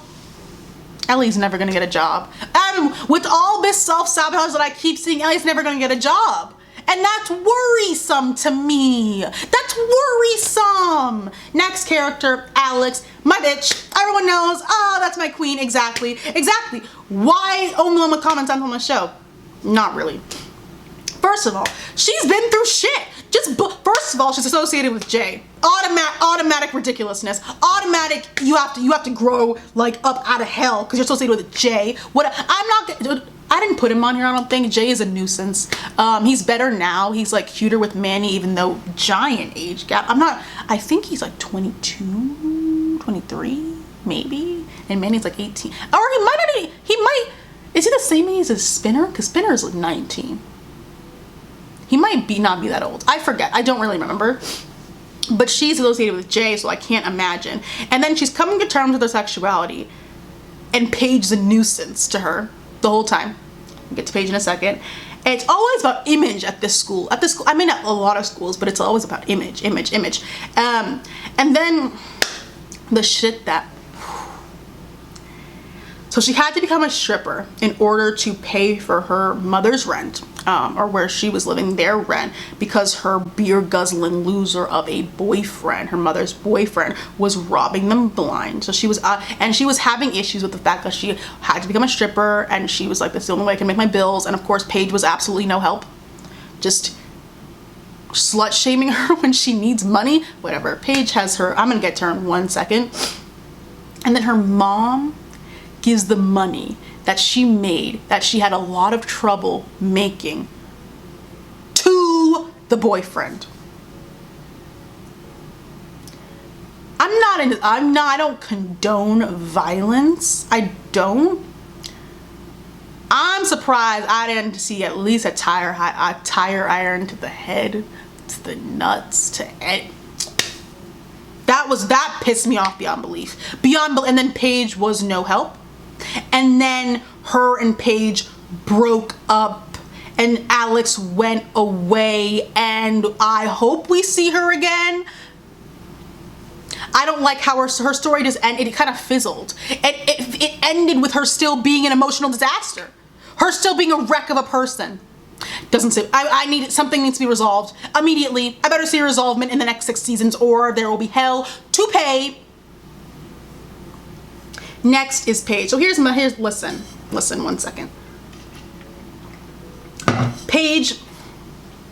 B: Ellie's never gonna get a job. And with all this self-sabotage that I keep seeing, Ellie's never gonna get a job. And that's worrisome to me. That's worrisome. Next character, Alex, my bitch. Everyone knows, oh, that's my queen. Exactly. Why only one with common sense on the show? Not really. First of all, she's been through shit. First of all, she's associated with Jay. Automatic ridiculousness. Automatic, you have to grow like up out of hell because you're associated with Jay. I didn't put him on here, I don't think. Jay is a nuisance. He's better now. He's like cuter with Manny, even though giant age gap. I think he's like 22, 23, maybe. And Manny's like 18. Or is he the same age as Spinner? Because Spinner is like 19. He might not be that old. I forget. I don't really remember. But she's associated with Jay, so I can't imagine. And then she's coming to terms with her sexuality. And Paige's a nuisance to her the whole time. We'll get to Paige in a second. And it's always about image at this school. I mean, not a lot of schools, but it's always about image. And then the shit that So she had to become a stripper in order to pay for her mother's rent, or where she was living, their rent, because her beer guzzling loser of a boyfriend, her mother's boyfriend, was robbing them blind. So she was, and she was having issues with the fact that she had to become a stripper, and she was like, that's the only way I can make my bills. And of course, Paige was absolutely no help. Just slut shaming her when she needs money. Whatever. Paige has her, I'm gonna get to her in 1 second. And then her mom gives the money that she made, that she had a lot of trouble making, to the boyfriend. I don't condone violence. I don't. I'm surprised I didn't see at least a tire iron to the head, to the nuts, to it. That pissed me off beyond belief. And then Paige was no help. And then her and Paige broke up, and Alex went away, and I hope we see her again. I don't like how her story just ended. It kind of fizzled. It ended with her still being an emotional disaster. Her still being a wreck of a person. Doesn't say, something needs to be resolved immediately. I better see a resolvement in the next 6 seasons, or there will be hell to pay. Next is Paige. So listen 1 second. Paige,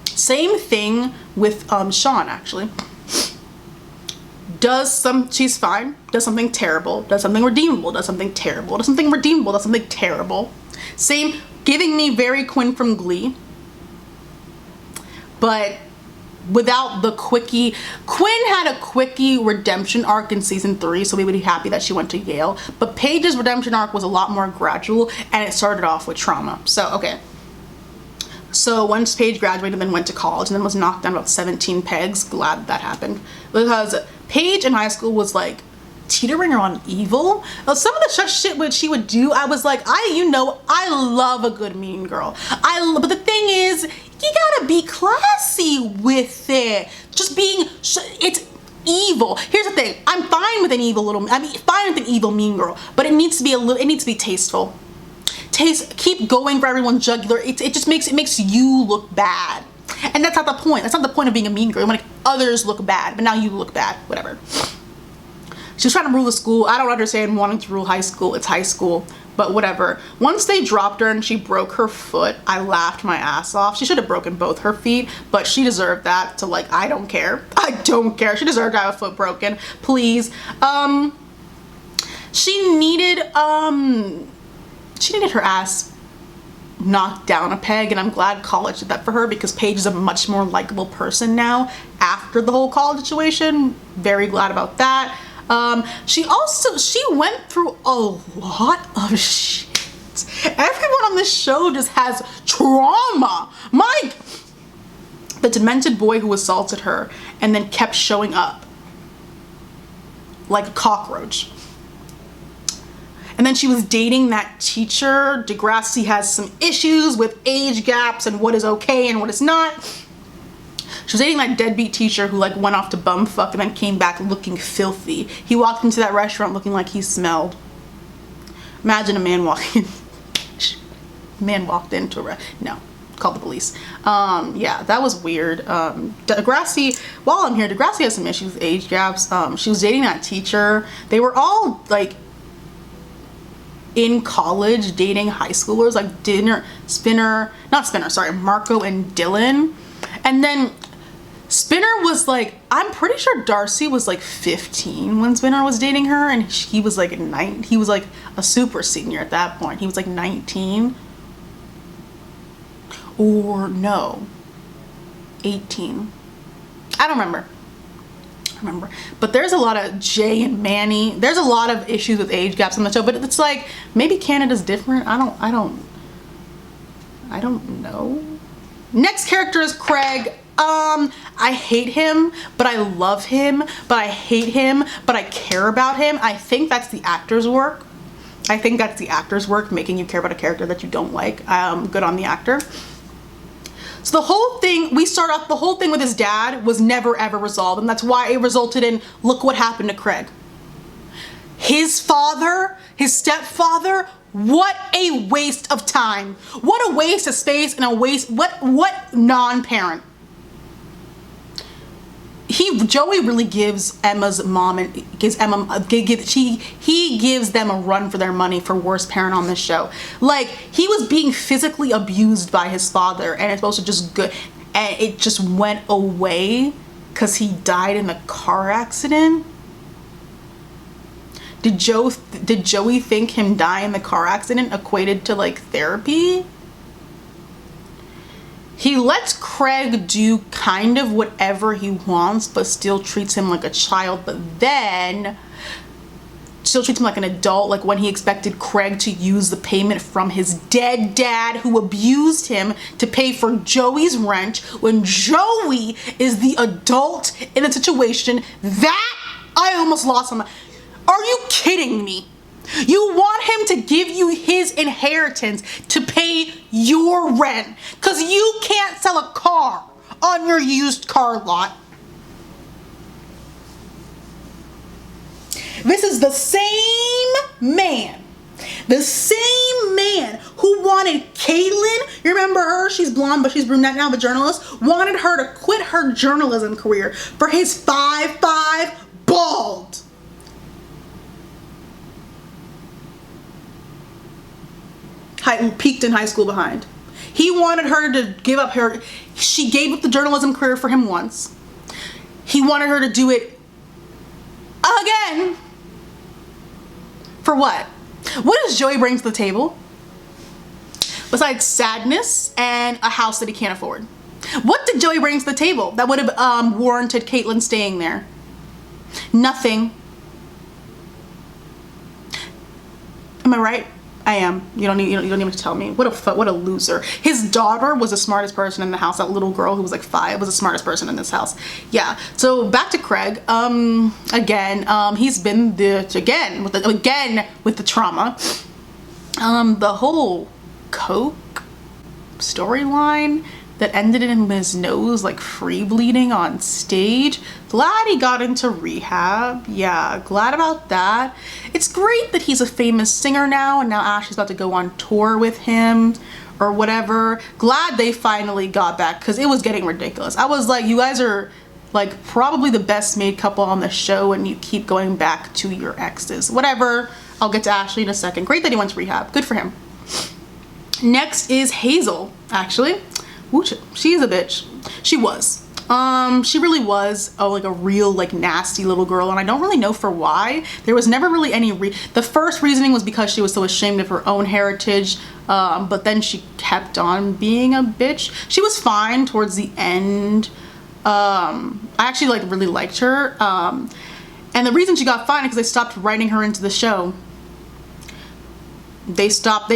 B: same thing with Sean, actually. She's fine, does something terrible, does something redeemable, does something terrible, does something redeemable, does something terrible. Same, giving me very Quinn from Glee, but without the quickie. Quinn had a quickie redemption arc in season 3, so we would be happy that she went to Yale. But Paige's redemption arc was a lot more gradual, and it started off with trauma. So, okay. So once Paige graduated, then went to college, and then was knocked down about 17 pegs. Glad that happened. Because Paige in high school was like teetering on evil. Some of the shit she would do, I was like, I love a good mean girl. But the thing is, you gotta be classy with it. Just being, it's evil. Here's the thing, fine with an evil mean girl, but it needs to be tasteful. Keep going for everyone's jugular. It just makes you look bad. And that's not the point. That's not the point of being a mean girl. You want to make others look bad, but now you look bad, whatever. She was trying to rule the school. I don't understand wanting to rule high school. It's high school, but whatever. Once they dropped her and she broke her foot, I laughed my ass off. She should have broken both her feet, but she deserved that. So like, I don't care. I don't care. She deserved to have a foot broken. Please. She needed her ass knocked down a peg, and I'm glad college did that for her, because Paige is a much more likable person now after the whole college situation. Very glad about that. She went through a lot of shit. Everyone on this show just has trauma. The demented boy who assaulted her and then kept showing up like a cockroach. And then she was dating that teacher. Degrassi has some issues with age gaps and what is okay and what is not. She was dating that deadbeat teacher who like went off to bumfuck and then came back looking filthy. He walked into that restaurant looking like he smelled. Imagine a man walking into a no, call the police. Yeah, that was weird. Degrassi, while I'm here, Degrassi has some issues with age gaps. She was dating that teacher. They were all like in college dating high schoolers, like Marco and Dylan. And then Spinner was like, I'm pretty sure Darcy was like 15 when Spinner was dating her, and he was like he was like a super senior at that point. He was like 19. Or no, 18. I don't remember. But there's a lot of Jay and Manny. There's a lot of issues with age gaps on the show, but it's like maybe Canada's different. I don't know. Next character is Craig. I hate him, but I love him, but I hate him, but I care about him. I think that's the actor's work. Making you care about a character that you don't like. Good on the actor. So the whole thing with his dad was never ever resolved, and that's why it resulted in, look what happened to Craig. His father his stepfather, what a waste of time. What a waste of space and a waste, what non-parent. Joey really gives Emma's mom and gives Emma, he gives them a run for their money for worst parent on this show. Like, he was being physically abused by his father, and it's supposed to just go, and it just went away because he died in a car accident. Did Joey think him dying in the car accident equated to like therapy? He lets Craig do kind of whatever he wants, but still treats him like a child, but then still treats him like an adult, like when he expected Craig to use the payment from his dead dad who abused him to pay for Joey's rent, when Joey is the adult in the situation. That I almost lost him. Are you kidding me? You want him to give you his inheritance to pay your rent because you can't sell a car on your used car lot. This is the same man who wanted Caitlyn, you remember her? She's blonde, but she's brunette now, the journalist, wanted her to quit her journalism career for his 5'5" bald. Peaked in high school behind. He wanted her to give up she gave up the journalism career for him once. He wanted her to do it again. For what? What does Joey bring to the table? Besides sadness and a house that he can't afford. What did Joey bring to the table that would have warranted Caitlyn staying there? Nothing. Am I right? I am. You don't need to tell me. What a loser. His daughter was the smartest person in the house. That little girl who was like 5 was the smartest person in this house. Yeah. So back to Craig. Again, he's been again with the trauma. The whole coke storyline that ended in his nose like free bleeding on stage. Glad he got into rehab. Yeah, glad about that. It's great that he's a famous singer now, and now Ashley's about to go on tour with him or whatever. Glad they finally got back because it was getting ridiculous. I was like, you guys are like probably the best made couple on the show and you keep going back to your exes. Whatever. I'll get to Ashley in a second. Great that he went to rehab. Good for him. Next is Hazel, actually. She's a bitch. She was. She really was like a real like nasty little girl, and I don't really know for why. There was never really any the first reasoning was because she was so ashamed of her own heritage, but then she kept on being a bitch. She was fine towards the end. I actually like really liked her, and the reason she got fine is because they stopped writing her into the show. They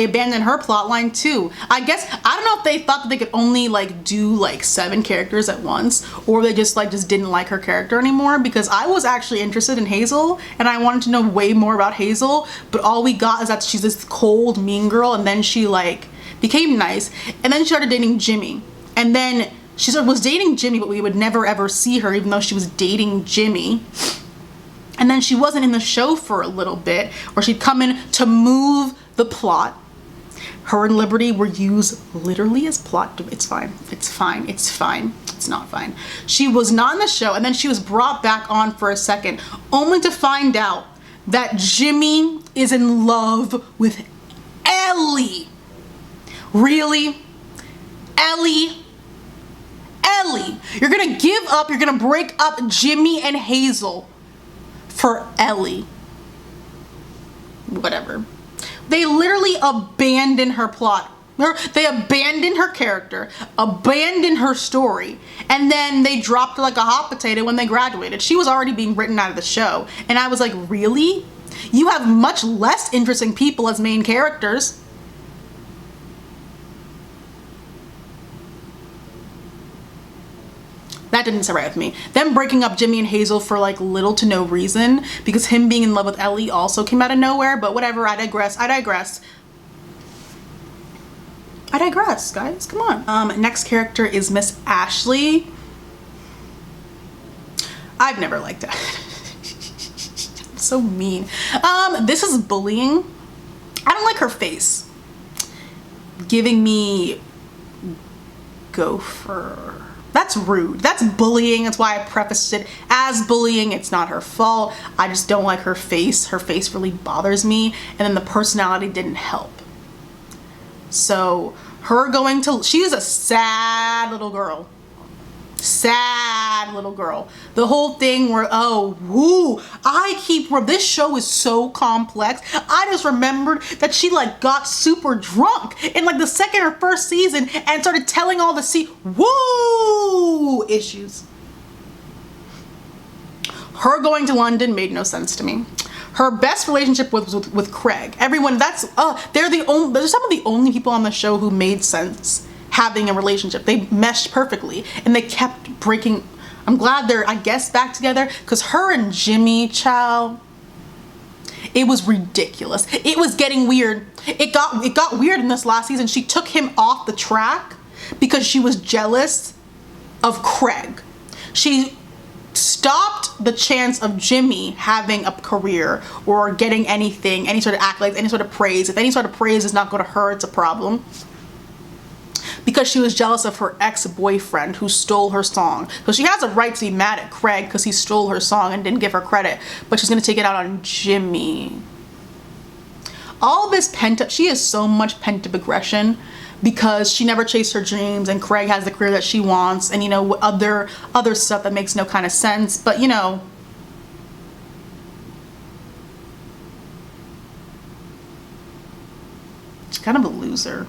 B: abandoned her plot line too. I guess, I don't know if they thought that they could only like do like 7 characters at once, or they just didn't like her character anymore, because I was actually interested in Hazel and I wanted to know way more about Hazel, but all we got is that she's this cold, mean girl, and then she like became nice, and then she started dating Jimmy, and then she was dating Jimmy, but we would never ever see her even though she was dating Jimmy. And then she wasn't in the show for a little bit, or she'd come in to move the plot. Her and Liberty were used literally as plot. It's fine. It's fine. It's fine. It's not fine. She was not in the show, and then she was brought back on for a second, only to find out that Jimmy is in love with Ellie. Really? Ellie? Ellie. You're gonna give up, you're gonna break up Jimmy and Hazel for Ellie. Whatever. They literally abandoned her plot. They abandoned her character, abandoned her story, and then they dropped her like a hot potato when they graduated. She was already being written out of the show, and I was like, really? You have much less interesting people as main characters. That didn't sit right with me. Them breaking up Jimmy and Hazel for like little to no reason, because him being in love with Ellie also came out of nowhere, but whatever, I digress. I digress, guys, come on. Next character is Miss Ashley. I've never liked that. So mean. This is bullying. I don't like her face. Giving me gopher. That's rude. That's bullying. That's why I prefaced it as bullying. It's not her fault. I just don't like her face. Her face really bothers me. And then the personality didn't help. So her going to, she is a sad little girl. Sad little girl. The whole thing where, oh, woo, this show is so complex. I just remembered that she like got super drunk in like the second or first season and started telling all the woo issues. Her going to London made no sense to me. Her best relationship was with Craig. Everyone, they're some of the only people on the show who made sense having a relationship. They meshed perfectly and they kept breaking. I'm glad they're, I guess, back together, because her and Jimmy, child, it was ridiculous. It was getting weird. It got weird in this last season. She took him off the track because she was jealous of Craig. She stopped the chance of Jimmy having a career or getting anything, any sort of accolades, any sort of praise. If any sort of praise is not going to her, it's a problem. Because she was jealous of her ex-boyfriend who stole her song. So she has a right to be mad at Craig because he stole her song and didn't give her credit. But she's going to take it out on Jimmy. All this pent-up, she has so much pent-up aggression because she never chased her dreams and Craig has the career that she wants and, you know, other stuff that makes no kind of sense. But, you know, she's kind of a loser.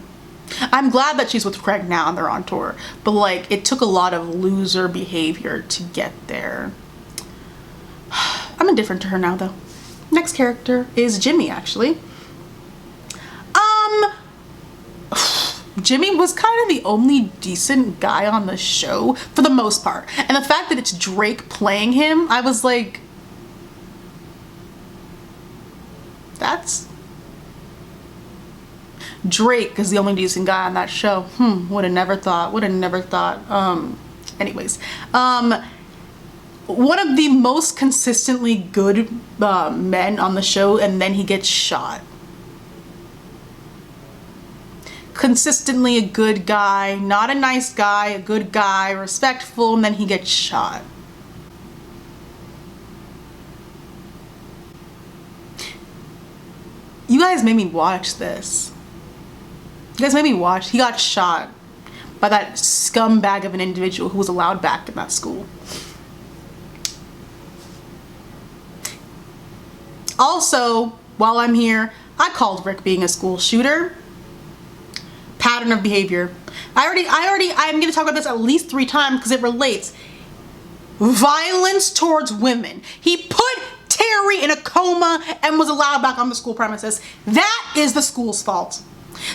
B: I'm glad that she's with Craig now and they're on tour, but like it took a lot of loser behavior to get there. I'm indifferent to her now though. Next character is Jimmy, actually. Jimmy was kind of the only decent guy on the show for the most part. And the fact that it's Drake playing him, I was like, Drake is the only decent guy on that show. Would have never thought. Anyways, one of the most consistently good men on the show, and then he gets shot. Consistently a good guy, not a nice guy, a good guy, respectful, and then he gets shot. You guys made me watch this. You guys made me watch. He got shot by that scumbag of an individual who was allowed back in that school. Also, while I'm here, I called Rick being a school shooter. Pattern of behavior. I'm gonna talk about this at least 3 times because it relates. Violence towards women. He put Terry in a coma and was allowed back on the school premises. That is the school's fault.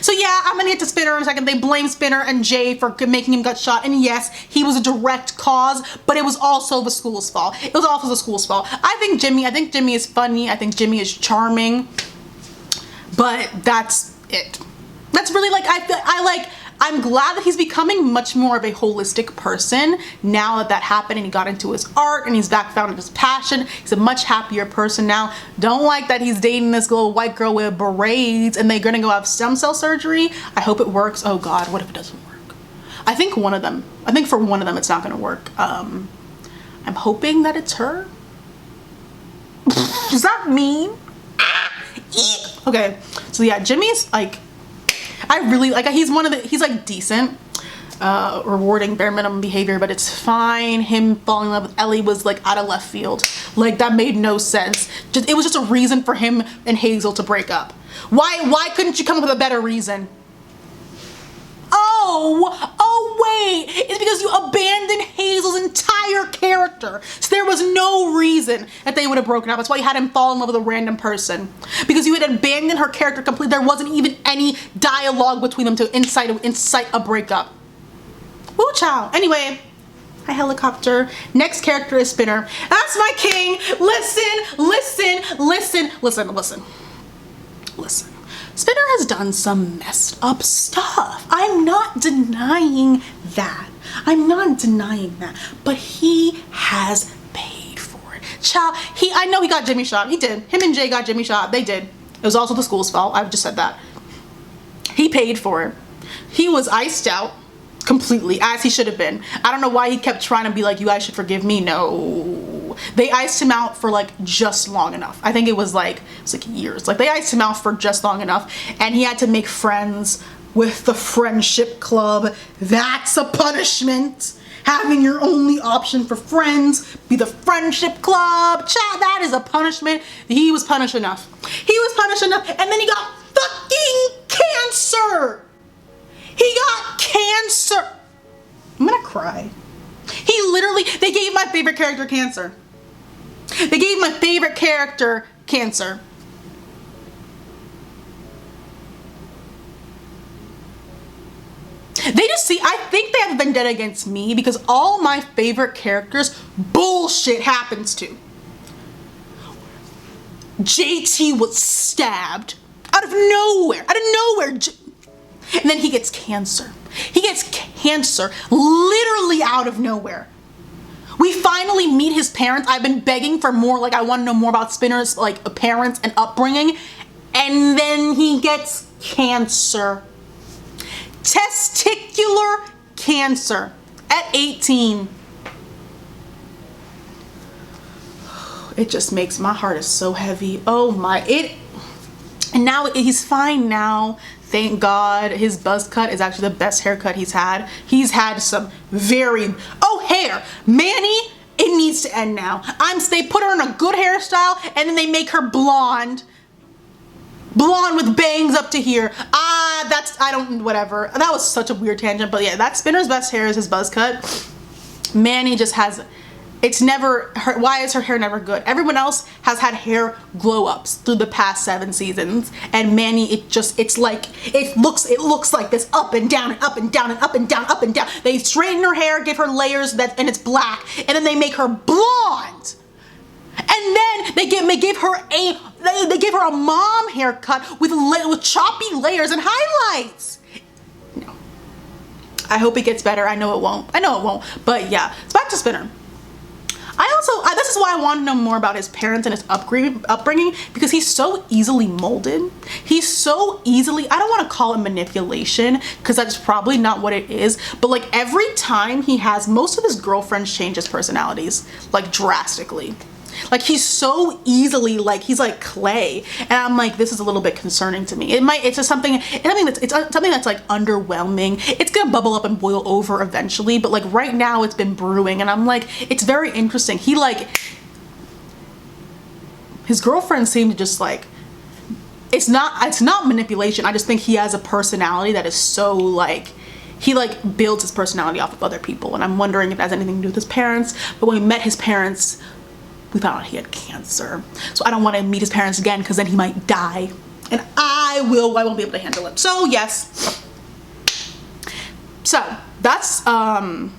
B: So yeah, I'm gonna get to Spinner in a second. They blame Spinner and Jay for making him get shot, and yes, he was a direct cause, but it was also the school's fault. It was also the school's fault. I think Jimmy is funny. I think Jimmy is charming, but that's it. That's really like, I'm glad that he's becoming much more of a holistic person now that that happened and he got into his art and he's back found his passion. He's a much happier person now. Don't like that he's dating this little white girl with braids and they're gonna go have stem cell surgery. I hope it works. Oh God, what if it doesn't work? I think for one of them it's not gonna work. I'm hoping that it's her. Does that mean? Okay, so yeah, Jimmy's like, I really like, he's like decent, rewarding bare minimum behavior, but it's fine. Him falling in love with Ellie was like out of left field. Like that made no sense. It was just a reason for him and Hazel to break up. Why couldn't you come up with a better reason? Oh wait, it's because you abandoned Hazel's entire character. So there was no reason that they would have broken up. That's why you had him fall in love with a random person. Because you had abandoned her character completely. There wasn't even any dialogue between them to incite a breakup. Woo child. Anyway, hi helicopter. Next character is Spinner. That's my king. Listen. Spinner has done some messed up stuff. I'm not denying that. But he has paid for it. Child, I know he got Jimmy shot. He did. Him and Jay got Jimmy shot. They did. It was also the school's fault. I've just said that. He paid for it. He was iced out completely, as he should have been. I don't know why he kept trying to be like, you guys should forgive me. No. They iced him out for like just long enough. I think it was like years. Like they iced him out for just long enough, and he had to make friends with the friendship club. That's a punishment. Having your only option for friends be the friendship club. Child, that is a punishment. He was punished enough. He was punished enough, and then he got fucking cancer. He got cancer. I'm gonna cry. He literally, they gave my favorite character cancer. They gave my favorite character cancer. They just see, I think they have a vendetta against me because all my favorite characters, bullshit happens to. JT was stabbed out of nowhere, and then he gets cancer. He gets cancer literally out of nowhere. We finally meet his parents. I've been begging for more, like I want to know more about Spinner's like parents and upbringing, and then he gets cancer. Testicular cancer at 18. It just makes my heart is so heavy. Oh my, and now he's fine now. Thank God. His buzz cut is actually the best haircut he's had. He's had some very, hair. Manny, it needs to end now. They put her in a good hairstyle and then they make her blonde with bangs up to here. Whatever. That was such a weird tangent, but yeah, that's Spinner's best hair is his buzz cut. Manny just has, why is her hair never good? Everyone else has had hair glow ups through the past 7 seasons, and Manny, it looks like this, up and down and up and down and up and down, up and down. They straighten her hair, give her layers and it's black, and then they make her blonde. And then they gave her a mom haircut with choppy layers and highlights. No. I hope it gets better. I know it won't. But yeah, it's back to Spinner. This is why I want to know more about his parents and his upbringing, because he's so easily molded. He's so easily, I don't want to call it manipulation because that's probably not what it is, but like every time most of his girlfriends change his personalities, like drastically. Like he's so easily, like he's like clay, and I'm like, this is a little bit concerning to me. It's just something that's like underwhelming. It's gonna bubble up and boil over eventually, but like right now it's been brewing, and I'm like, it's very interesting. His girlfriends seem to just like, it's not manipulation. I just think he has a personality that is so like, he like builds his personality off of other people, and I'm wondering if it has anything to do with his parents. But when we met his parents, we found out he had cancer. So I don't want to meet his parents again because then he might die. And I won't be able to handle it. So yes. So that's the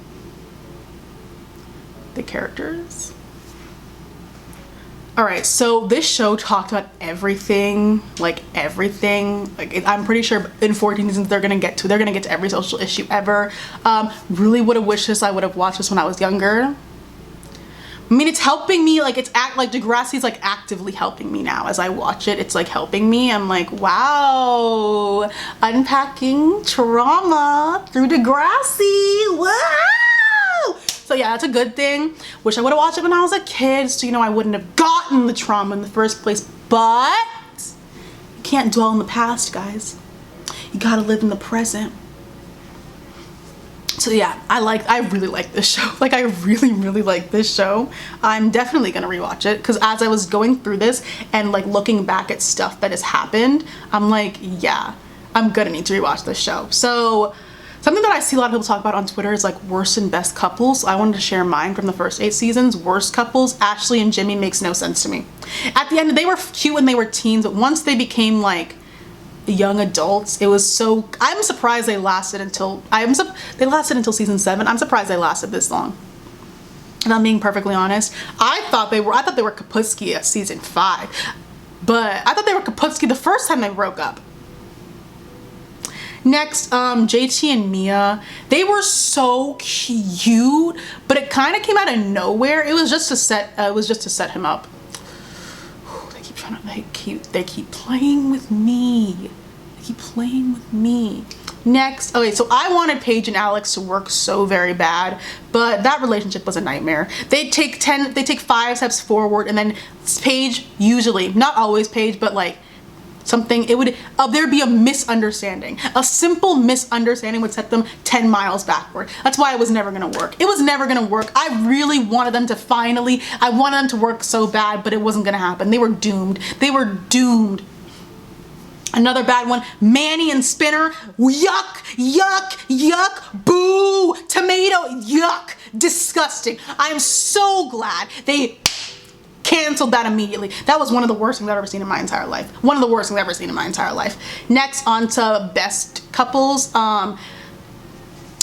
B: characters. Alright, so this show talked about everything. Like I'm pretty sure in 14 seasons they're gonna get to every social issue ever. Really would have wished I would have watched this when I was younger. I mean, it's helping me, like Degrassi's like actively helping me now as I watch it. It's like helping me. I'm like, wow, unpacking trauma through Degrassi. Wow. So yeah, that's a good thing. Wish I would have watched it when I was a kid, so I wouldn't have gotten the trauma in the first place. But you can't dwell in the past, guys. You gotta live in the present. So yeah, I really like this show. Like I really like this show. I'm definitely gonna rewatch it because as I was going through this and like looking back at stuff that has happened, I'm like, yeah, I'm gonna need to rewatch this show. So something that I see a lot of people talk about on Twitter is like worst and best couples. I wanted to share mine from the first 8 seasons. Worst couples, Ashley and Jimmy makes no sense to me. At the end, they were cute when they were teens, but once they became like young adults, it was so, I'm surprised they lasted until season 7. I'm surprised they lasted this long. And I'm being perfectly honest, I thought they were Kaputski at season 5, but I thought they were Kaputski the first time they broke up. Next, JT and Mia. They were so cute, but it kind of came out of nowhere. It was just to set him up. They keep trying to, they keep playing with me. They keep playing with me. Next, okay, so I wanted Paige and Alex to work so very bad, but that relationship was a nightmare. They take 5 steps forward, and then Paige, usually, not always Paige, but like something, there'd be a misunderstanding. A simple misunderstanding would set them 10 miles backward. That's why it was never gonna work. It was never gonna work. I really wanted them to I wanted them to work so bad, but it wasn't gonna happen. They were doomed. They were doomed. Another bad one, Manny and Spinner. Yuck, yuck, yuck, boo, tomato, yuck, disgusting. I am so glad they canceled that immediately. That was one of the worst things I've ever seen in my entire life. One of the worst things I've ever seen in my entire life. Next, on to best couples. I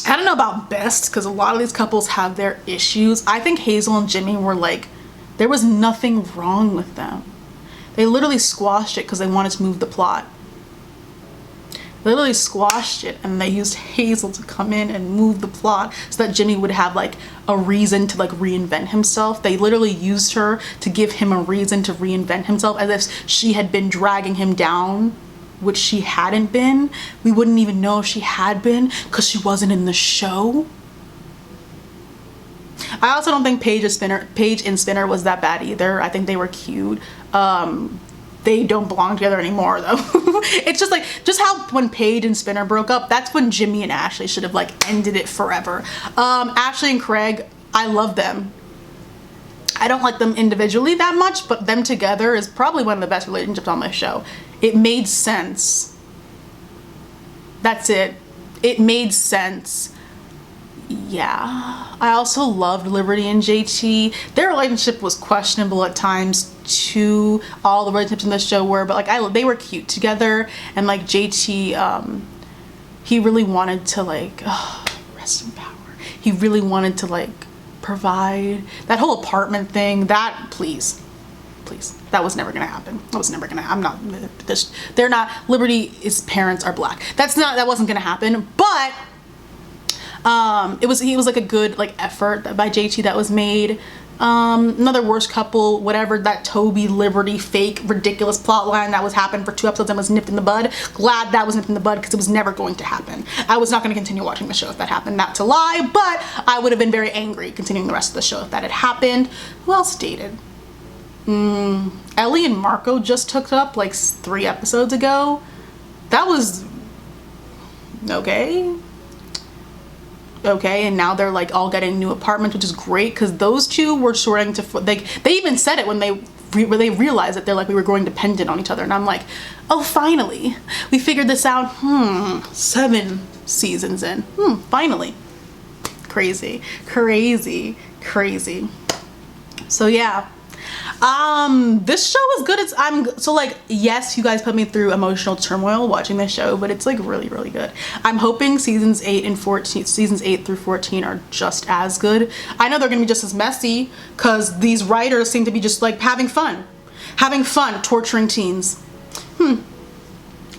B: don't know about best, because a lot of these couples have their issues. I think Hazel and Jimmy were like, there was nothing wrong with them. They literally squashed it because they wanted to move the plot. Literally squashed it, and they used Hazel to come in and move the plot so that Jimmy would have like a reason to like reinvent himself. They literally used her to give him a reason to reinvent himself, as if she had been dragging him down, which she hadn't been. We wouldn't even know if she had been because she wasn't in the show. I also don't think Paige and Spinner was that bad either. I think they were cute. They don't belong together anymore though. It's just how when Paige and Spinner broke up, that's when Jimmy and Ashley should have like ended it forever. Ashley and Craig, I love them. I don't like them individually that much, but them together is probably one of the best relationships on the show. It made sense. That's it. It made sense. Yeah. I also loved Liberty and JT. Their relationship was questionable at times too. All the relationships in the show were, but like they were cute together. And like JT, he really wanted to like, rest in power. He really wanted to like provide. That whole apartment thing, that please, that was never gonna happen. That was never gonna, they're not, Liberty's parents are black. That wasn't gonna happen, but he was like a good like effort by JT that was made. Another worst couple, whatever, that Toby, Liberty, fake, ridiculous plot line that was happening for 2 episodes and was nipped in the bud. Glad that was nipped in the bud because it was never going to happen. I was not going to continue watching the show if that happened, not to lie, but I would have been very angry continuing the rest of the show if that had happened. Who else dated? Ellie and Marco just hooked up like 3 episodes ago. That was okay. And now they're like all getting new apartments, which is great because those two were starting to they even said it when they realized that they're like, we were growing dependent on each other, and I'm like, oh, finally we figured this out. 7 seasons in, finally. Crazy. So yeah, this show was good. So like, yes, you guys put me through emotional turmoil watching this show, but it's like really good. I'm hoping seasons 8 through 14 are just as good. I know they're gonna be just as messy because these writers seem to be just like having fun torturing teens.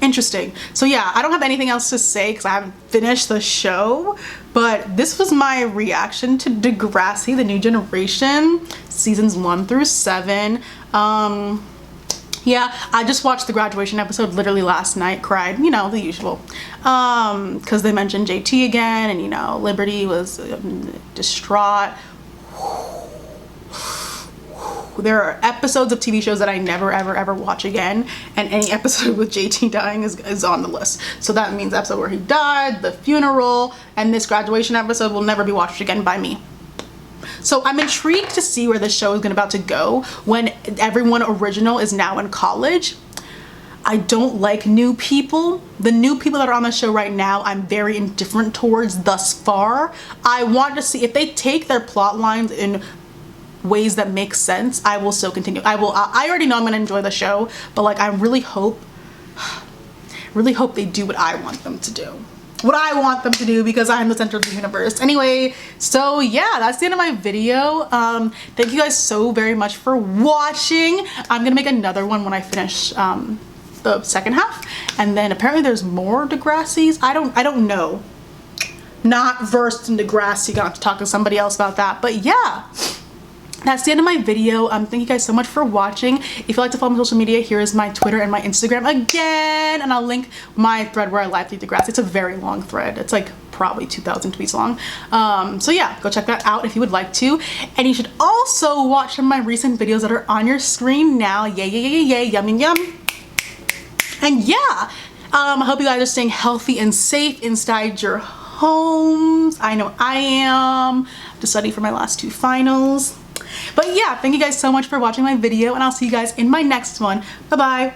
B: Interesting. So yeah, I don't have anything else to say because I haven't finished the show, but this was my reaction to Degrassi, the new generation, seasons 1 through 7. Yeah, I just watched the graduation episode literally last night, cried, you know, the usual, because they mentioned JT again, and you know, Liberty was distraught. There are episodes of TV shows that I never ever watch again, and any episode with JT dying is on the list. So that means the episode where he died, the funeral, and this graduation episode will never be watched again by me. So I'm intrigued to see where this show is about to go when everyone original is now in college. I don't like new people. The new people that are on the show right now, I'm very indifferent towards thus far. I want to see if they take their plot lines in ways that make sense. I will still continue. I already know I'm gonna enjoy the show, but like I really hope they do what I want them to do. Because I'm the center of the universe. Anyway, so yeah, that's the end of my video. Thank you guys so very much for watching. I'm gonna make another one when I finish the second half. And then apparently there's more Degrassis. I don't know. Not versed in Degrassi, gonna have to talk to somebody else about that. But yeah, that's the end of my video. Thank you guys so much for watching. If you'd like to follow me on social media, here is my Twitter and my Instagram again, and I'll link my thread where I live tweet Degrassi. It's a very long thread. It's like probably 2,000 tweets long. So yeah, go check that out if you would like to. And you should also watch some of my recent videos that are on your screen now. Yay, yay, yay, yay, yum, yum, yum. And yeah, I hope you guys are staying healthy and safe inside your homes. I know I am. To study for my last 2 finals. But yeah, thank you guys so much for watching my video, and I'll see you guys in my next one. Bye bye.